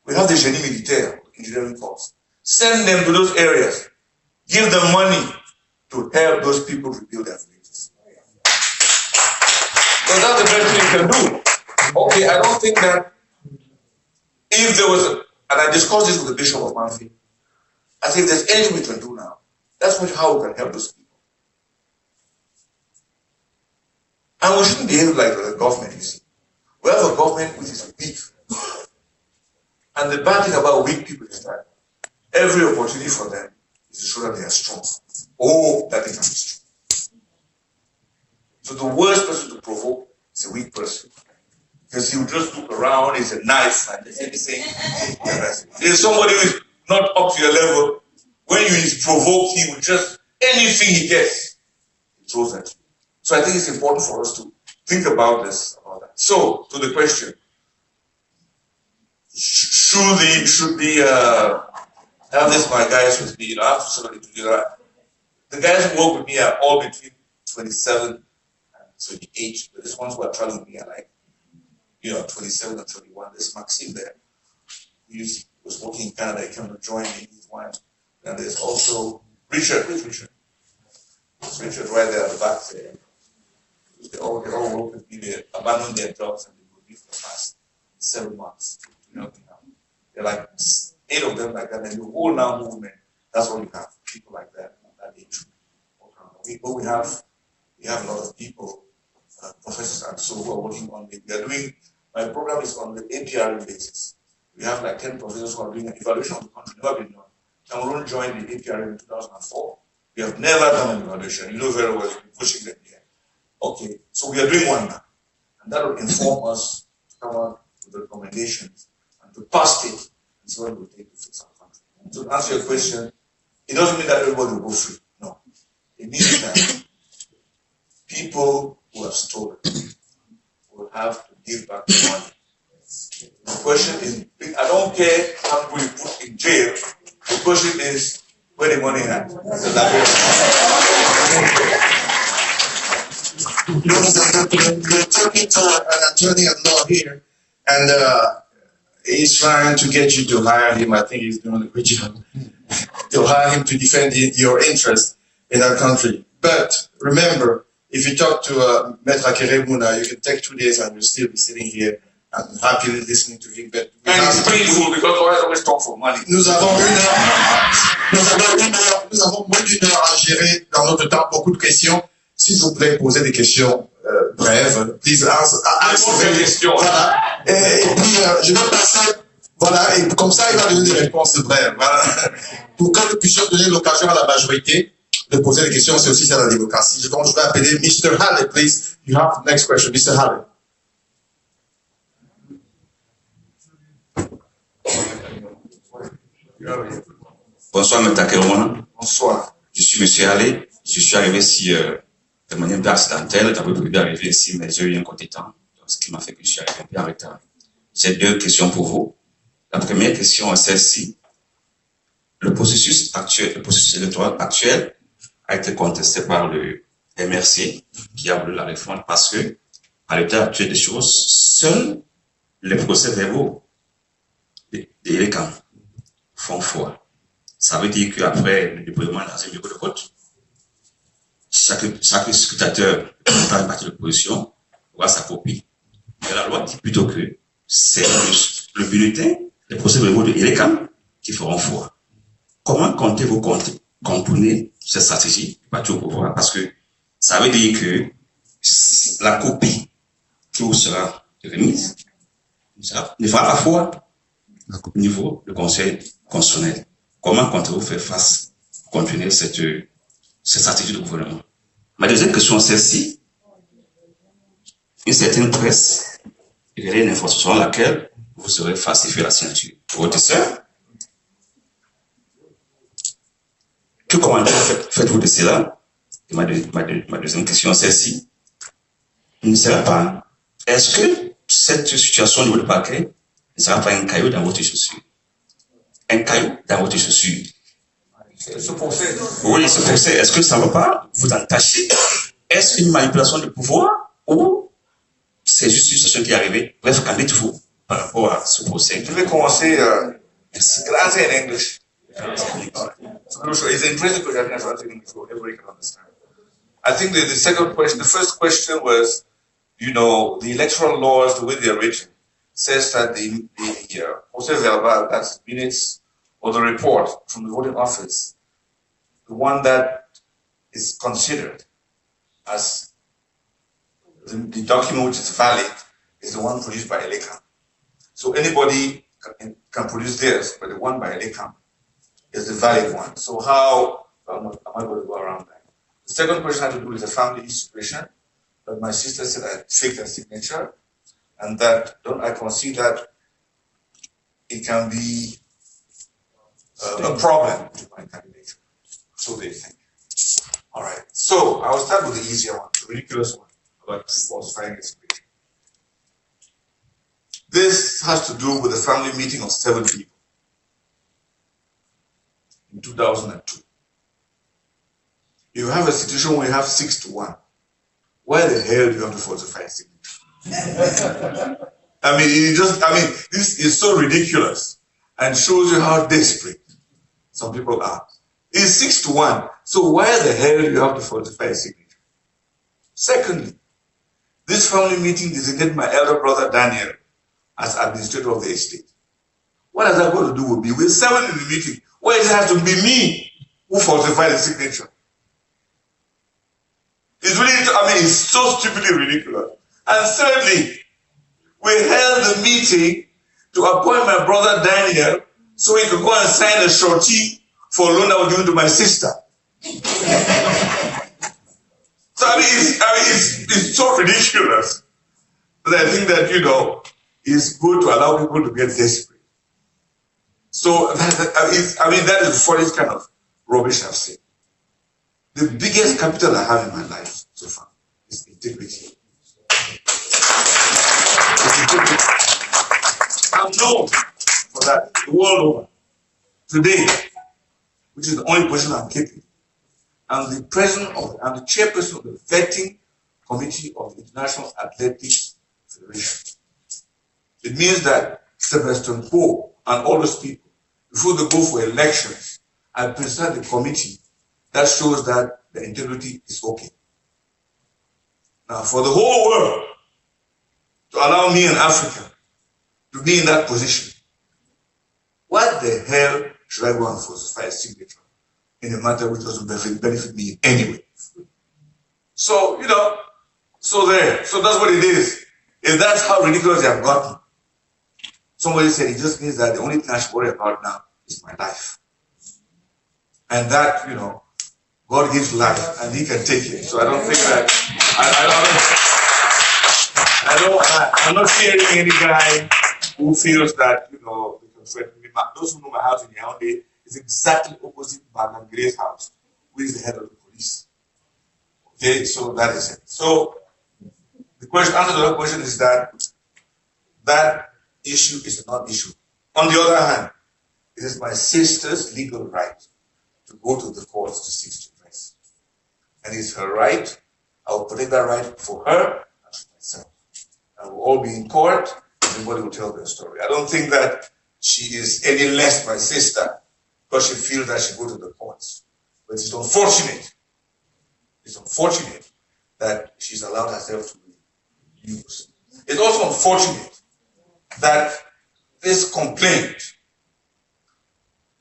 We have the génie militaire, engineering force. Send them to those areas. Give them money to help those people rebuild their villages. So that's the best thing you can do. Okay, I don't think that if there was, and I discussed this with the Bishop of Manfi, I say if there's anything we can do now, that's how we can help those people. And we shouldn't behave like the government, you see. We have a government which is weak. And the bad thing about weak people is that every opportunity for them is to show that they are strong. Oh, that they can be strong. So the worst person to provoke is a weak person. Because he will just look around, he's a knife, and anything. There's somebody who is not up to your level. When you is provoked, he will just, anything he gets, he throws at you. So I think it's important for us to think about this, about that. So, to the question, should the have this my guys with me, I have somebody to do that. The guys who work with me are all between 27 and 28, but these ones who are traveling with me are like, 27 and 21. There's Maxime there. He was working in Canada, he came to join me, he's one. And there's also Richard. Where's Richard? It's Richard right there at the back there. They all work with me, they abandoned their jobs and they would be for the past 7 months. They're like 8 of them like that, and the whole now movement, that's what we have, people like that age. But we have a lot of people, professors and so who are working on it. We are doing, my program is on the APRA basis. We have like 10 professors who are doing an evaluation of the country, never been done. Cameroon joined the APRA in 2004. We have never done an evaluation. You know very well, we've been pushing them here. Okay, so we are doing one now. And that will inform us to come up with recommendations and to pass it. This is what we'll take to fix our country. To answer your question, it doesn't mean that everybody will go free. No. It means that people who have stolen will have to give back the money. The question is, I don't care how many you put in jail. The question is where the money at. We're talking to an attorney at law here, and he's trying to get you to hire him. I think he's doing a good job to hire him to defend your interest in our country. But remember, if you talk to Maître Akere T, you can take 2 days and you'll still be sitting here and happily listening to him. But and it's painful because I always talk for money. Nous avons moins d'une heure à gérer dans notre temps, beaucoup de questions. S'il vous plaît, posez des questions brèves. Please ask des questions. Voilà. Et puis, je vais passer, voilà, et comme ça, il va donner des réponses brèves. Voilà. Pour que nous puissions donner l'occasion à la majorité de poser des questions, c'est aussi ça la démocratie. Donc, je vais appeler Mr. Halle, please. You have the next question, Mr. Halle. Bonsoir, M. Akere. Bonsoir. Je suis M. Halle. Je suis arrivé ici de manière un peu accidentelle. J'avais prévu d'arriver ici, mais j'ai eu un contre-temps. Ce qui m'a fait que je suis arrivé un peu en retard. J'ai 2 questions pour vous. La première question est celle-ci. Le processus électoral actuel a été contesté par le MRC qui a voulu la réforme parce que, à l'état actuel des choses, seuls les procès-verbaux des électeurs font foi. Ça veut dire qu'après le déploiement dans un bureau de vote, chaque scrutateur dans une partie de l'opposition voit sa copie. Mais la loi dit plutôt que c'est le bulletin, les procès-verbaux de l'électeur qui feront foi. Comment comptez-vous contourner cette stratégie du parti au pouvoir? Parce que ça veut dire que la copie qui vous sera remise ne fera pas foi au niveau du Conseil constitutionnel. Comment comptez-vous faire face, contourner cette stratégie du gouvernement? Ma deuxième question est celle-ci. Une certaine presse relaie une information selon laquelle vous serez falsifié la signature de votre sœur. Que commentaire faites-vous de cela? Et ma deuxième question est celle-ci. Ne sera pas, est-ce que cette situation au niveau du parquet ne sera pas un caillou dans votre chaussure? Un caillou dans votre chaussure. Ce procès. Oui, ce procès, est-ce que ça ne va pas vous entacher est-ce une manipulation de pouvoir ou c'est juste une situation qui est arrivée? Bref, qu'en dites-vous par rapport à ce procès? Je vais commencer in English. So it's interesting because I can answer in English so everybody can understand. I think the second question, the first question was, you know, the electoral laws, the way they are written, says that the procès verbal, that's minutes or the report from the voting office, the one that is considered as the document which is valid is the one produced by Elekam. So anybody can produce theirs, but the one by Elekam is the valid one. So how am I going to go around that? The second question had to do with the family situation, that my sister said I faked her signature, and that I concede that it can be a problem to my candidature. So they think. All right. So I will start with the easier one, the ridiculous one about falsifying a signature. This has to do with a family meeting of 7 people in 2002. You have a situation where you have 6 to 1. Why the hell do you have to falsify a signature? This is so ridiculous and shows you how desperate some people are. It's 6 to 1. So why the hell do you have to falsify a signature? Secondly, this family meeting designated my elder brother Daniel as administrator of the estate. What has that got to do with me? We're 7 in the meeting. Why does it have to be me who falsified the signature? It's really, it's so stupidly ridiculous. And thirdly, we held the meeting to appoint my brother Daniel so he could go and sign a shorty for a loan I was giving to my sister. So it's so ridiculous that I think that, it's good to allow people to get desperate. So that is the funniest kind of rubbish I've seen. The biggest capital I have in my life so far is integrity. I'm known for that the world over. Today, which is the only position I'm keeping, I'm the chairperson of the vetting committee of the International Athletics Federation. It means that Sebastian Poe and all those people, before they go for elections, I present the committee that shows that the integrity is okay. Now, for the whole world to allow me in Africa to be in that position, what the hell should I go and falsify a signature in a matter which doesn't benefit me in any way? So, so there. So that's what it is. If that's how ridiculous they have gotten, somebody said it just means that the only thing I should worry about now is my life. And that, God gives life and He can take it. So I don't think that, I'm not fearing any guy who feels that, they can threaten me. Those who know my house in Yaoundé is exactly opposite Bagan Gray's house, who is the head of the police. Okay, so that is it. So the answer to the question is that issue is a non-issue. On the other hand, it is my sister's legal right to go to the courts to seek redress. And it's her right. I will protect that right for her and for myself. And we'll all be in court, and everybody will tell their story. I don't think that she is any less my sister because she feels that she go to the courts. But it's unfortunate. It's unfortunate that she's allowed herself to be used. It's also unfortunate that this complaint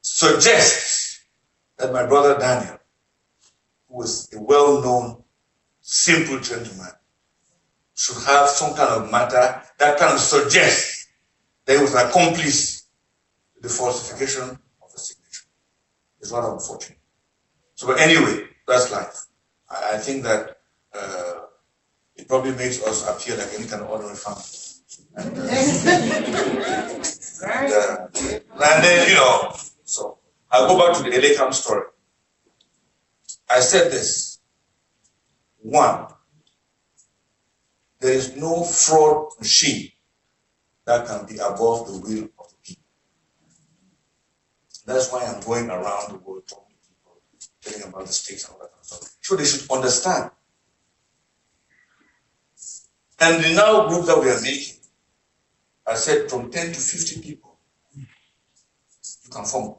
suggests that my brother Daniel, who is a well-known, simple gentleman, should have some kind of matter that kind of suggests that he was an accomplice to the falsification of the signature. It's rather unfortunate. So, but anyway, that's life. I think that it probably makes us appear like any kind of ordinary family. And then, so I'll go back to the Elekam story. I said this. 1, there is no fraud machine that can be above the will of the people. That's why I'm going around the world talking to people, telling about the stakes and all that kind of stuff. So they should understand And the now group that we are making, I said from 10 to 50 people, you can form.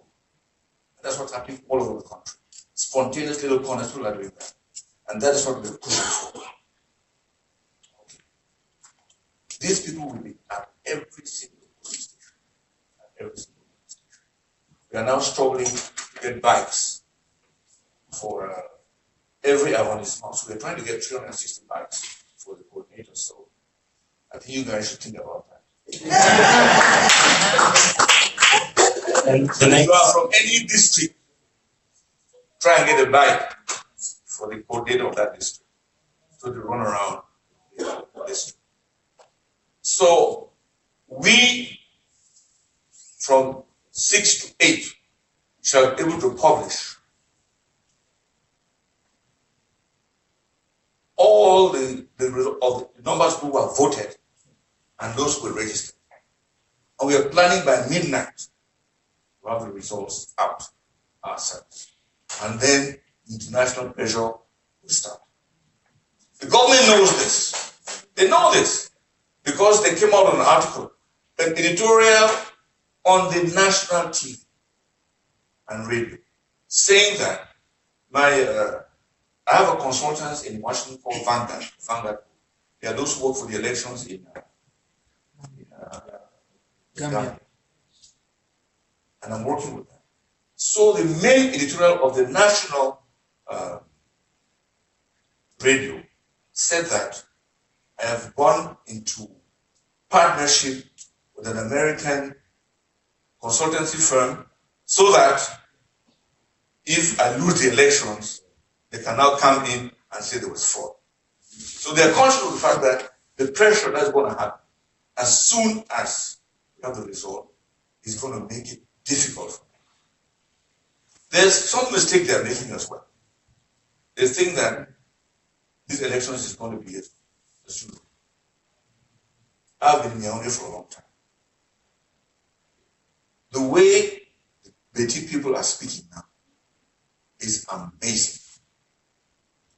And that's what's happening all over the country. Spontaneous little corners, people are doing that. And that is what we're pushing for. Okay. These people will be at every single police station. At every single police station. We are now struggling to get bikes for every arrondissement. So we're trying to get 360 bikes for the coordinators. So I think you guys should think about that. And the next, you are from any district, try and get a bike for the coordinator of that district. So they run around the district. So we, from 6 to 8, shall be able to publish all the numbers who were voted and those who were registered. And we are planning by midnight to have the results out ourselves. And then international pressure will start. The government knows this. They know this because they came out on an article, an editorial on the national TV and radio, saying that I have a consultant in Washington called Vanguard. They are those who work for the elections in Gambia. And I'm working with them. So the main editorial of the national radio said that I have gone into partnership with an American consultancy firm so that if I lose the elections, they can now come in and say there was fraud. So they are conscious of the fact that the pressure that's going to happen as soon as we have the result is going to make it difficult for them. There's some mistake they're making as well. They think that these elections is going to be a zero. I've been in Yaoundé for a long time. The way the Beti people are speaking now is amazing.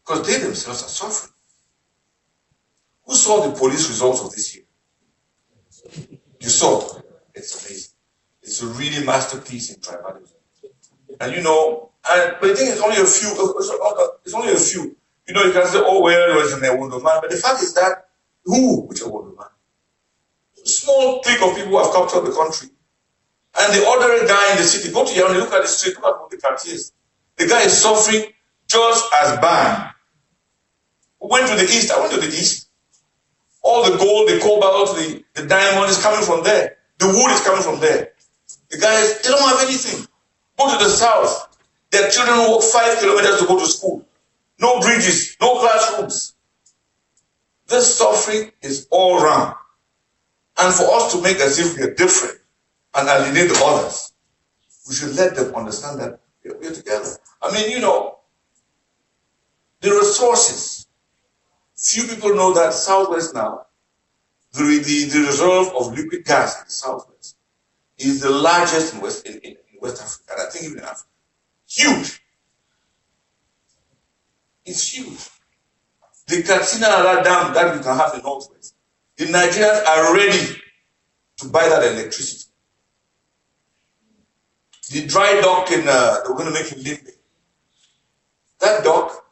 Because they themselves are suffering. Who saw the police results of this year? You saw. It's amazing. It's a really masterpiece in tribalism. And you know, but the thing is only a few. It's only a few. You know, you can say, oh, well, it was in a Wondo man. But the fact is that which a Wondo man? A small clique of people who have captured the country. And the ordinary guy in the city, go to Yaoundé, look at the street, look at the quartiers. The guy is suffering just as bad. We went to the east. I went to the east. All the gold, the cobalt, the diamond is coming from there. The wood is coming from there. The guys, they don't have anything. Go to the south. Their children walk 5 kilometers to go to school. No bridges, no classrooms. This suffering is all around. And for us to make as if we are different and alienate the others, we should let them understand that we are together. I mean, you know, the resources. Few people know that Southwest now, the reserve of liquid gas in the Southwest is the largest in West Africa, and I think even in Africa. Huge. It's huge. The Katsina dam that we can have in Northwest, the Nigerians are ready to buy that electricity. The dry dock in we're going to make in Limbe. That dock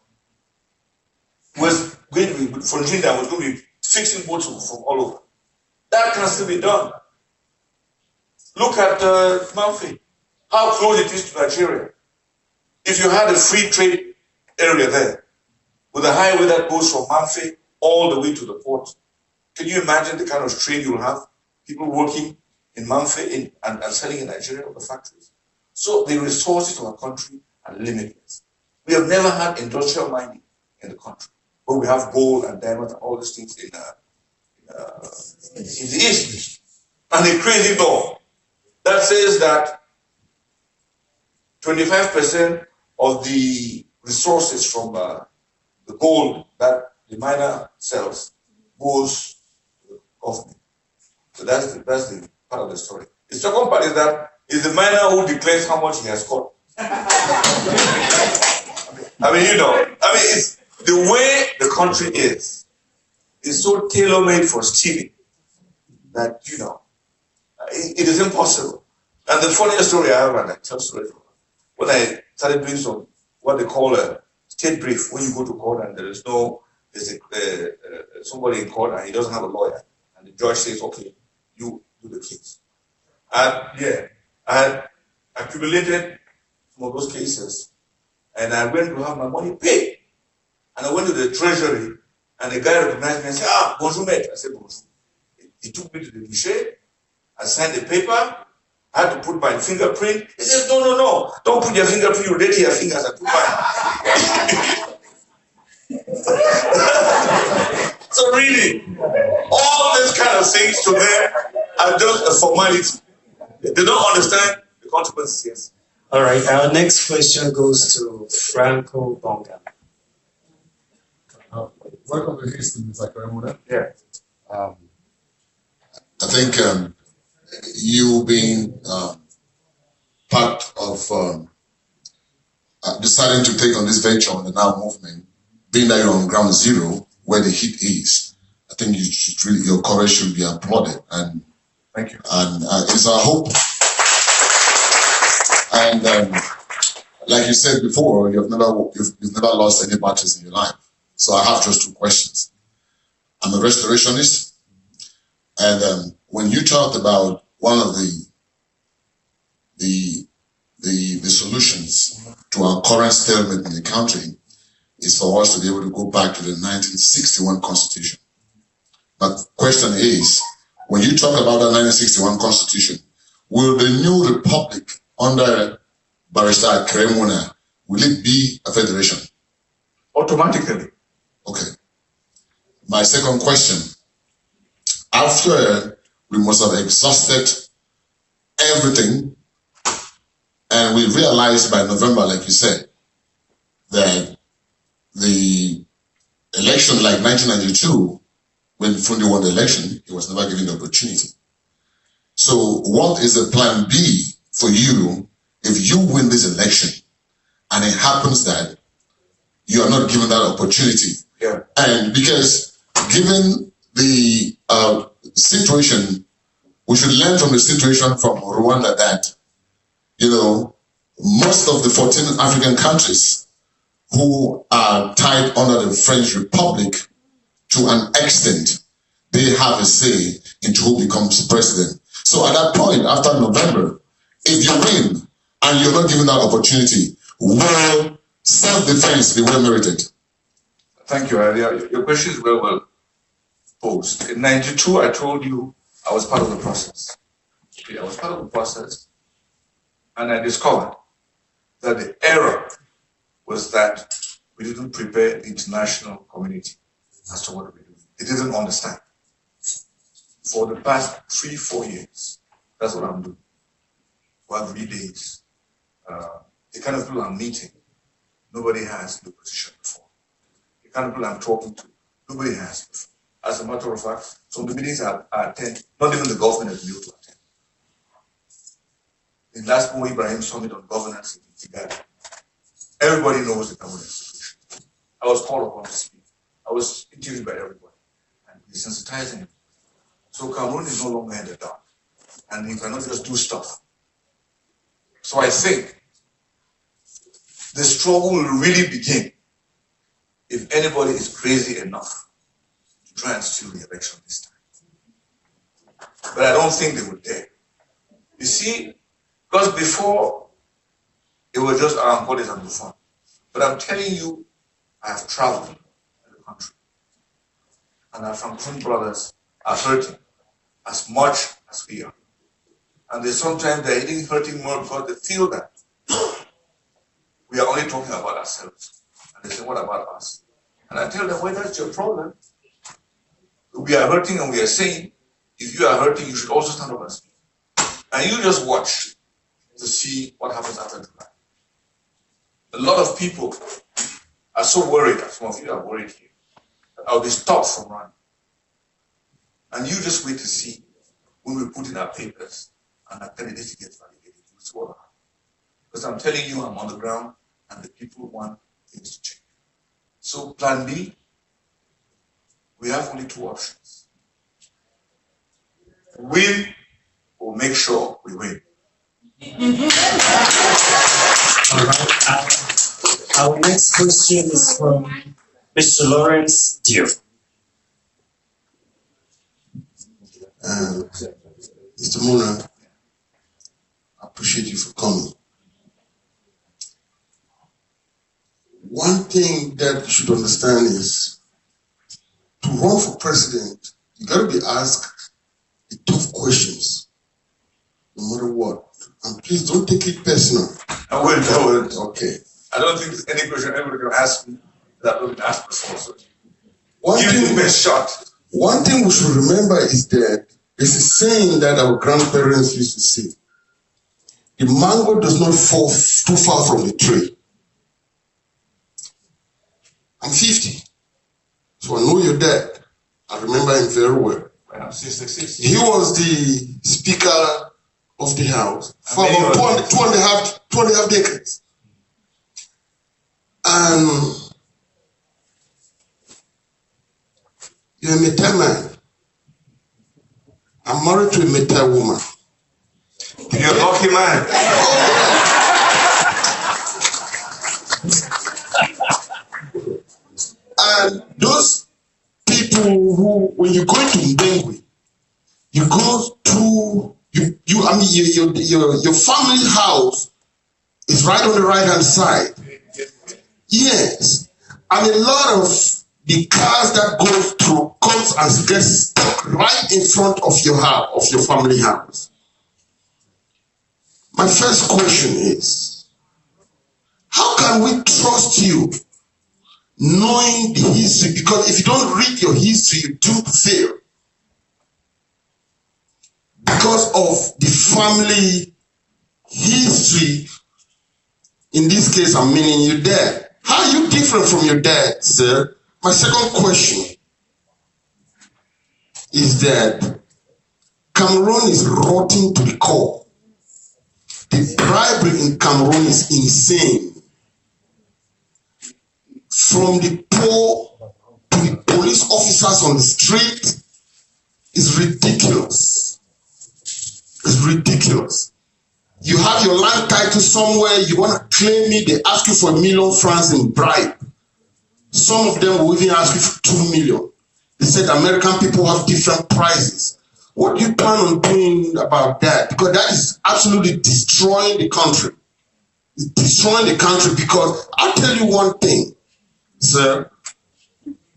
was going to be from Jinda, was going to be fixing boats from all over. That can still be done. Look at Mamfe, how close it is to Nigeria. If you had a free trade area there, with a highway that goes from Mamfe all the way to the port, can you imagine the kind of trade you'll have? People working in Mamfe and selling in Nigeria or the factories. So the resources of our country are limitless. We have never had industrial mining in the country, but we have gold and diamonds and all these things in the East. And a crazy law that says that 25% of the resources from the gold that the miner sells goes to the government. So that's the part of the story. The second part is that it's the miner who declares how much he has caught. I mean, you know, it's the way the country is is so tailor-made for stealing that, you know, it is impossible. And the funniest story I have, and I tell story from when I started doing some, what they call a state brief, when you go to court and there's somebody in court and he doesn't have a lawyer, and the judge says, okay, you do the case. And yeah, I had accumulated some of those cases, and I went to have my money paid. And I went to the treasury, and the guy recognized me and said, ah, bonjour, mate. I said, bonjour. He took me to the guichet. I signed the paper. I had to put my fingerprint. He says, no, no, no. Don't put your fingerprint. You dirty your fingers. I put mine. So really, all these kind of things to them are just a formality. They don't understand the consequences. Yes. All right. Our next question goes to Franco Bonga. Welcome to Houston, Mr. Akere. Yeah. I think you being part of deciding to take on this venture on the Now movement, being that you're on ground zero where the heat is, I think you should really, your courage should be applauded. And thank you. And it's our hope. And like you said before, you've never lost any battles in your life. So I have just 2 questions. I'm a restorationist, and when you talked about one of the solutions to our current stalemate in the country is for us to be able to go back to the 1961 Constitution. But the question is, when you talk about the 1961 Constitution, will the new republic under Barrister Akere T, will it be a federation? Automatically. Okay. My second question, after we must have exhausted everything and we realized by November, like you said, that the election like 1992, when Fundi won the election, he was never given the opportunity. So what is the plan B for you if you win this election and it happens that you are not given that opportunity? Yeah. And because given the situation, we should learn from the situation from Rwanda that, you know, most of the 14 African countries who are tied under the French Republic, to an extent, they have a say into who becomes president. So at that point, after November, if you win and you're not given that opportunity, will self-defense be well merited? Thank you. Your question is well posed. In '92, I told you I was part of the process. Okay, I was part of the process, and I discovered that the error was that we didn't prepare the international community as to what we do. It didn't understand. For the past 3-4 years, that's what I'm doing. For 3 days, the kind of people I'm meeting, nobody has the position before. The kind of people I'm talking to, nobody has before. As a matter of fact, some of the meetings I attend, not even the government has been able to attend. The last Mo Ibrahim Summit on Governance in Kigali, everybody knows the government institution. I was called upon to speak. I was interviewed by everybody and desensitizing it. So Cameroon is no longer in the dark, and you cannot just do stuff. So I think the struggle will really begin if anybody is crazy enough to try and steal the election this time. But I don't think they would dare. You see, because before it was just Aramcodes and Buffon. But I'm telling you, I have traveled in the country, and our Francophone brothers are hurting as much as we are. And sometimes they're even hurting more because they feel that we are only talking about ourselves. And they say, what about us? And I tell them, well, that's your problem. We are hurting and we are saying, if you are hurting, you should also stand up and speak. And you just watch to see what happens after July. A lot of people are so worried, as some of you are worried here, that I'll be stopped from running. And you just wait to see when we put in our papers and our candidacy gets validated. It's what happens. Because I'm telling you, I'm on the ground and the people want things to change. So plan B, we have only two options. Win or make sure we win. All right. Our next question is from Mr. Lawrence Dew. Mr. Muna, I appreciate you for coming. One thing that you should understand is to run for president, you got to be asked the tough questions, no matter what. And please don't take it personal. I wouldn't. Okay. I don't think there's any question anybody can ask me that I've been asked before. So One give it the best shot. One thing we should remember is that there's a saying that our grandparents used to say: the mango does not fall too far from the tree. I'm 50, so I know your dad. I remember him very well. When I'm 66. He was the Speaker of the House for about two and a half decades. And you're a Meta man. I'm married to a Meta woman. You're a lucky man. And those people who, when you go into Mbengwe, you go to your family house is right on the right hand side. Yes, and a lot of the cars that go through comes and gets stuck right in front of your house, of your family house. My first question is, how can we trust you knowing the history? Because if you don't read your history, you do fail. Because of the family history, in this case, I'm meaning your dad. How are you different from your dad, sir? My second question is that Cameroon is rotting to the core. The bribery in Cameroon is insane. From the poor to the police officers on the street is ridiculous. It's ridiculous. You have your land title somewhere, you want to claim it, they ask you for $1 million francs in bribe. Some of them will even ask you for 2 million. They said American people have different prices. What do you plan on doing about that? Because that is absolutely destroying the country. It's destroying the country because I'll tell you one thing, sir.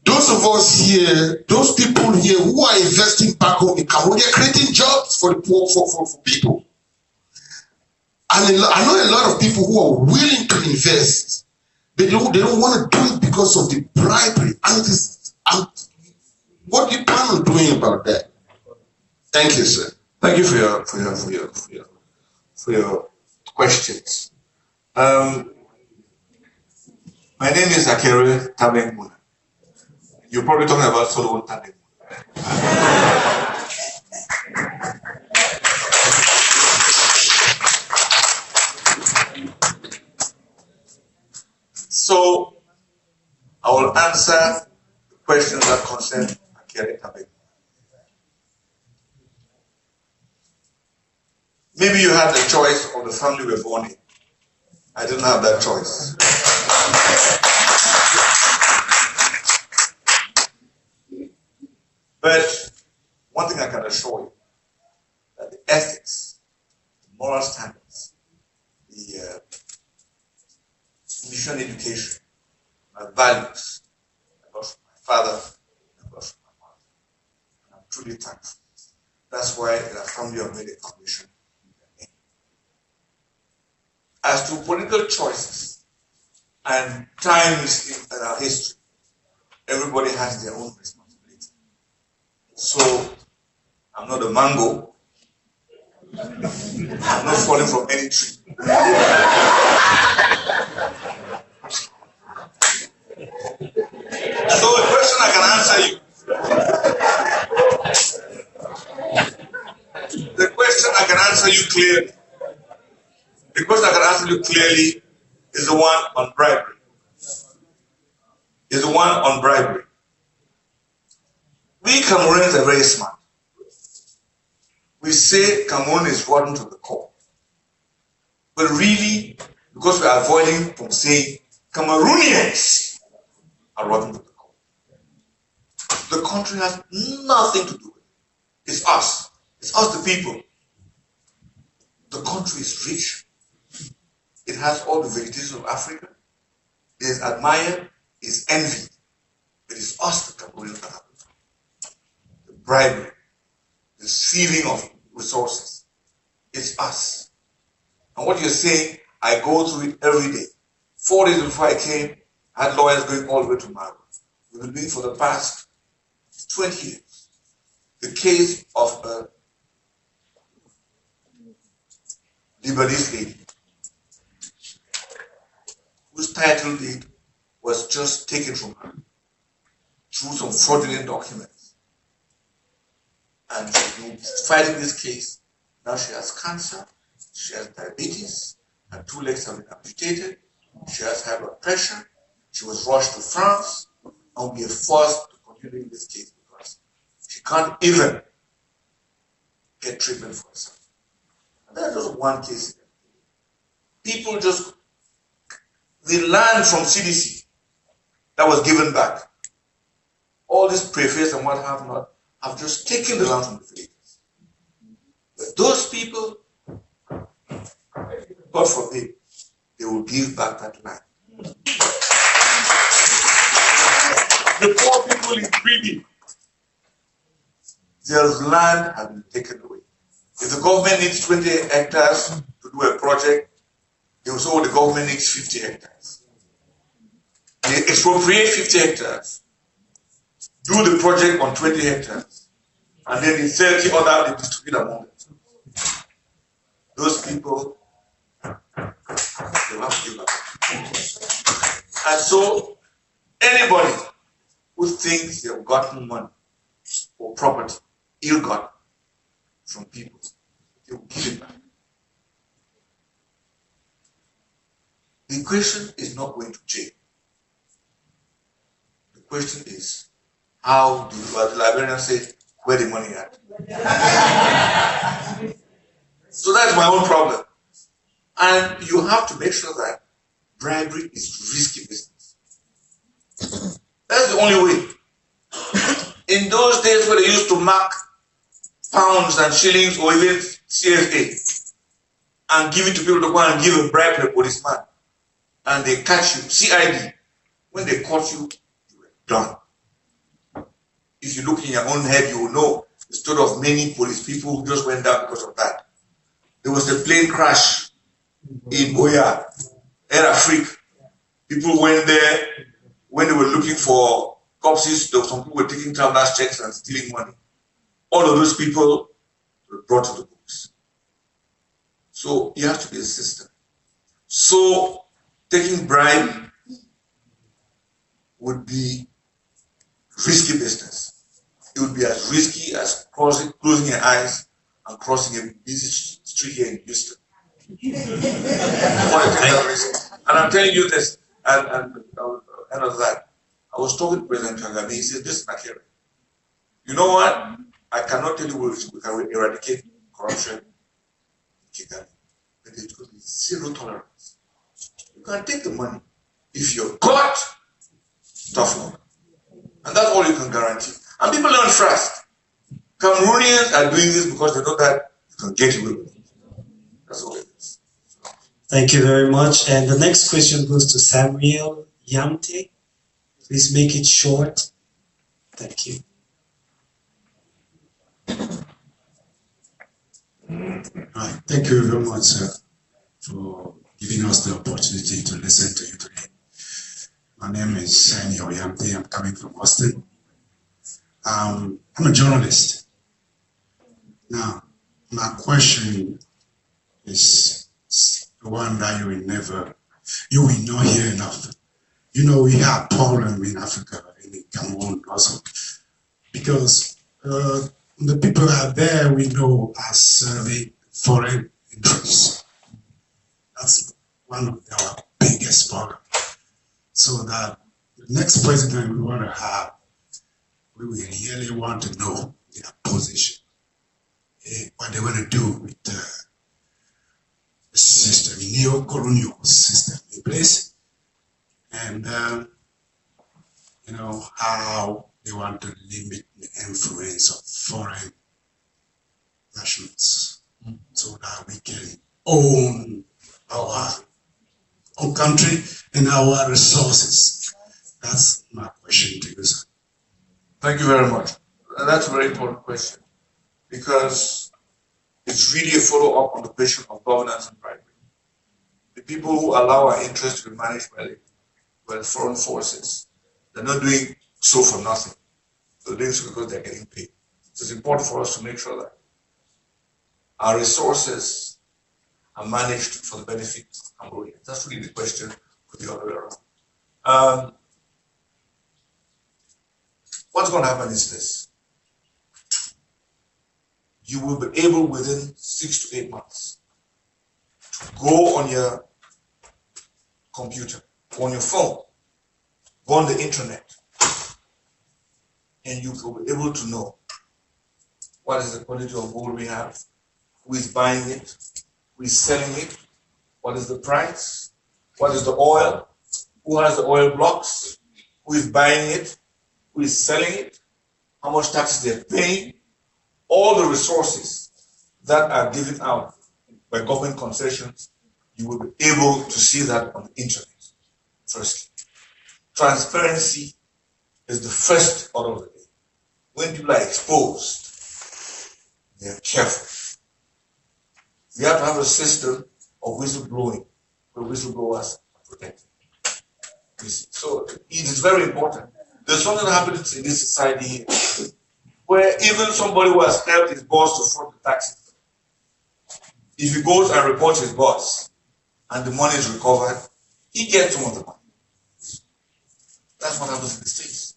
Those of us here, those people here who are investing back home in Cameroon, they're creating jobs for the poor, for people. And I know a lot of people who are willing to invest. They don't want to do it because of the bribery. And what do you plan on doing about that? Thank you, sir. Thank you for your questions. My name is Akere T. You're probably talking about Solomon Tabeng. So I will answer the questions that concern Akere T. Maybe you had the choice of the family we were born in. I didn't have that choice. But one thing I can assure you, that the ethics, the moral standards, the mission education, my values, I got from my father, I got from my mother. And I'm truly thankful. That's why in our family have made a foundation. As to political choices and times in our history, everybody has their own responsibility. So, I'm not a mango. I'm not falling from any tree. So, a question I can answer you. The question I can answer you clearly. The question I can answer you clearly is the one on bribery. Is the one on bribery. We Cameroonians are very smart. We say Cameroon is rotten to the core. But really, because we are avoiding from saying Cameroonians are rotten to the core. The country has nothing to do with it. It's us. It's us, the people. The country is rich. It has all the vegetation of Africa. It is admired, it is envied. It is us, the Cameroonians, that have the bribery, the stealing of resources. It's us. And what you're saying, I go through it every day. 4 days before I came, I had lawyers going all the way to Mara. We've been doing for the past 20 years. The case of a Lebanese lady whose title deed was just taken from her through some fraudulent documents. And she's been fighting this case. Now she has cancer, she has diabetes, her 2 legs have been amputated, she has high blood pressure, she was rushed to France, and we are forced to continue in this case because she can't even get treatment for herself. And that's just one case. People just, the land from CDC that was given back, all this preface and what have not, have just taken the land from the villagers. But those people, God forbid, they will give back that land. The poor people in greedy. Their land has been taken away. If the government needs 20 hectares to do a project, they will say, oh, the government needs 50 hectares. They expropriate 50 hectares, do the project on 20 hectares, and then the 30 other they distribute among them. Those people, they have to give up. And so, anybody who thinks they've gotten money or property, ill-gotten from people, they will give it back. The question is not going to jail. The question is, how do the Liberians say, where the money at? So that's my own problem. And you have to make sure that bribery is risky business. That's the only way. In those days where they used to mark pounds and shillings or even CFA and give it to people to go and give a bribe to a policeman, and they catch you, CID, when they caught you, you were done. If you look in your own head, you will know the story of many police people who just went down because of that. There was a plane crash in Boya, Air Afrique. People went there when they were looking for corpses. Some people were taking travelers' checks and stealing money. All of those people were brought to the books. So you have to be a system. So taking bribe would be risky business. It would be as risky as closing your eyes and crossing a busy street here in Houston. And I'm telling you this, and end of that. I was talking to President Kagame. He said, "This is Akere. You know what? I cannot tell you we can eradicate corruption in Kigali, but there's going to be zero tolerance. You can take the money if you've got tough luck, and that's all you can guarantee. And people don't trust. Cameroonians are doing this because they know that you can get away with it. That's all it is." Thank you very much. And the next question goes to Samuel Yamte. Please make it short. Thank you. Right. Thank you very much, sir, for giving us the opportunity to listen to you today. My name is Samuel Yamte. I'm coming from Austin. I'm a journalist. Now, my question is the one that you will not hear enough. You know, we have problem in Africa, in Cameroon also, because the people out there we know are serving foreign interests. That's one of our biggest problems. So that the next president we want to have we really want to know their position, what they want to do with the system, neo-colonial system in place, and you know, how they want to limit the influence of foreign nationals so that we can own our own country and our resources. That's my question to you, sir. Thank you very much. That's a very important question because it's really a follow-up on the question of governance and bribery. The people who allow our interests to be managed by the foreign forces, they're not doing so for nothing. They're doing so because they're getting paid. So it's important for us to make sure that our resources are managed for the benefit of Cameroonians. That's really the question for the other way around. What's going to happen is this. You will be able within 6 to 8 months to go on your computer, on your phone, go on the internet, and you will be able to know what is the quality of gold we have, who is buying it, who is selling it, what is the price, what is the oil, who has the oil blocks, who is buying it, who is selling it, how much taxes they're paying, all the resources that are given out by government concessions, you will be able to see that on the internet. Firstly, transparency is the first order of the day. When people are exposed, they are careful. We have to have a system of whistleblowing where whistleblowers are protected. So it is very important. There's something that happens in this society here where even somebody who has helped his boss to fraud the taxes, if he goes and reports his boss and the money is recovered, he gets some of the money. That's what happens in the States.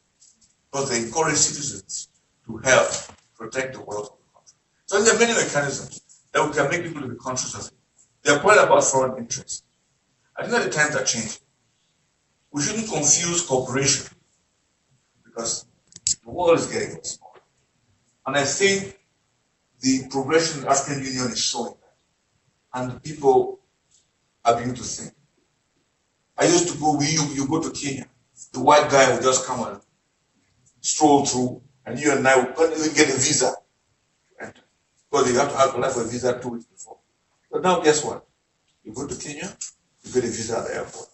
Because they encourage citizens to help protect the wealth of the country. So there are many mechanisms that we can make people to be conscious of it. They are quite about foreign interest. I think that the times are changing. We shouldn't confuse cooperation because the world is getting smaller. And I think the progression of the African Union is showing that. And the people are beginning to think. I used to go, you go to Kenya, the white guy will just come and stroll through, and you and I couldn't even get a visa to enter. Because you have to apply for a visa 2 weeks before. But now guess what? You go to Kenya, you get a visa at the airport.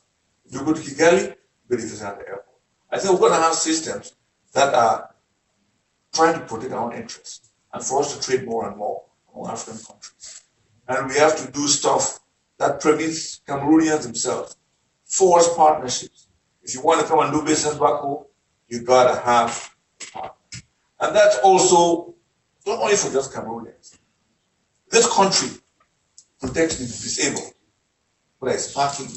If you go to Kigali, you get a visa at the airport. I think we're going to have systems that are trying to protect our own interests and for us to trade more and more among African countries. And we have to do stuff that permits Cameroonians themselves, force partnerships. If you want to come and do business back home, you gotta have a partner. And that's also not only for just Cameroonians. This country protects the disabled, whether it's parking,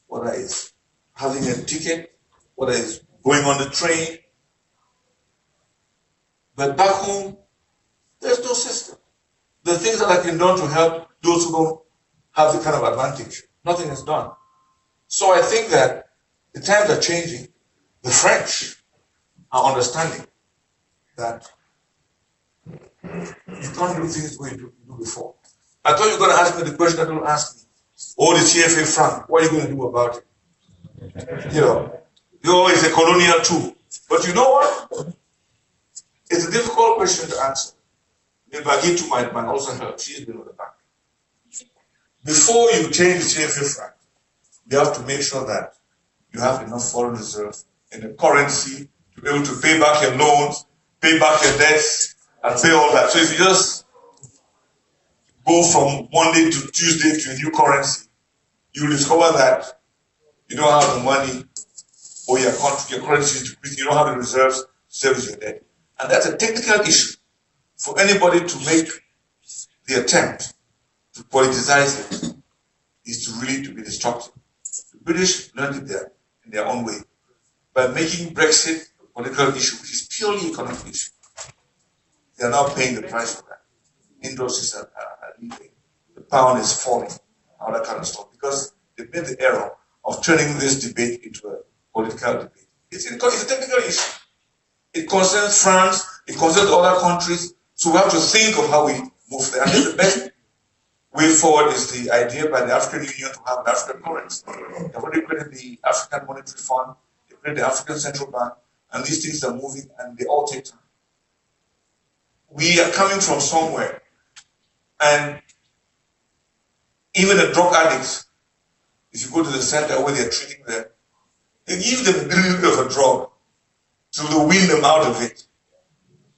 whether it's having a ticket, whether it's going on the train. But back home, there's no system. The things that have been done to help those who don't have the kind of advantage, nothing is done. So I think that the times are changing. The French are understanding that you can't do things the way you do before. I thought you were going to ask me the question that you asked me. Oh, the CFA franc, what are you going to do about it? You know, it's a colonial tool. But you know what? It's a difficult question to answer. Maybe Bagitu might also help. She's been on the back. Before you change the CFA franc, you have to make sure that you have enough foreign reserve in the currency to be able to pay back your loans, pay back your debts, and pay all that. So if you just go from Monday to Tuesday to a new currency, you will discover that you don't have the money or your currency is decreasing, you don't have the reserves to service your debt. And that's a technical issue for anybody to make the attempt to politicize it is to really to be destructive. The British learned it there in their own way by making Brexit a political issue, which is purely economic issue. They are now paying the price for that. Industries are leaving. The pound is falling, all that kind of stuff, because they made the error of turning this debate into a political debate. It's a technical issue. It concerns France, it concerns other countries. So we have to think of how we move there. And then the best way forward is the idea by the African Union to have an African currency. They've already created the African Monetary Fund, they created the African Central Bank, and these things are moving and they all take time. We are coming from somewhere, and even the drug addicts, if you go to the center where they're treating them, they give them a little bit of a drug to wean them out of it.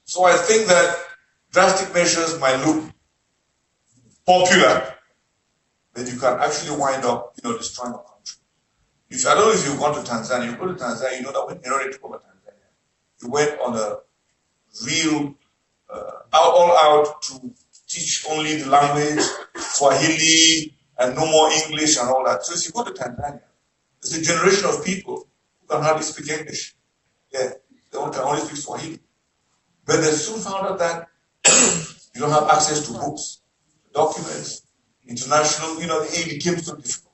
So I think that drastic measures might look popular, but you can actually wind up, destroying a country. I don't know if you've gone to Tanzania. You go to Tanzania, you know that when Nyerere took over Tanzania, he went on a real all out to teach only the language, Swahili, and no more English and all that. So if you go to Tanzania, there's a generation of people who can hardly speak English. Yeah, they can only speak Swahili. But they soon found out that you don't have access to books, documents, international, it became so difficult.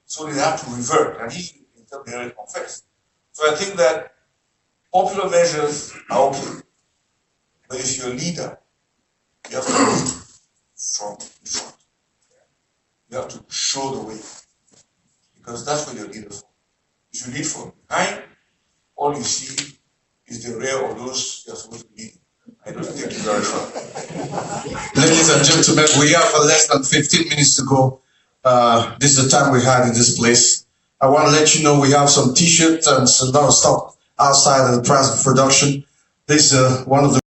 So they have to revert, and he himself confessed. So I think that popular measures are okay. But if you're a leader, you have to lead from the front. You have to show the way. Because that's what your leaders for. If you lead from behind, all you see is the rear of those you're supposed to lead. I don't think it's very far. Ladies and gentlemen, we have less than 15 minutes to go. This is the time we had in this place. I want to let you know we have some t-shirts and a lot of stuff outside of the price of production. This is one of the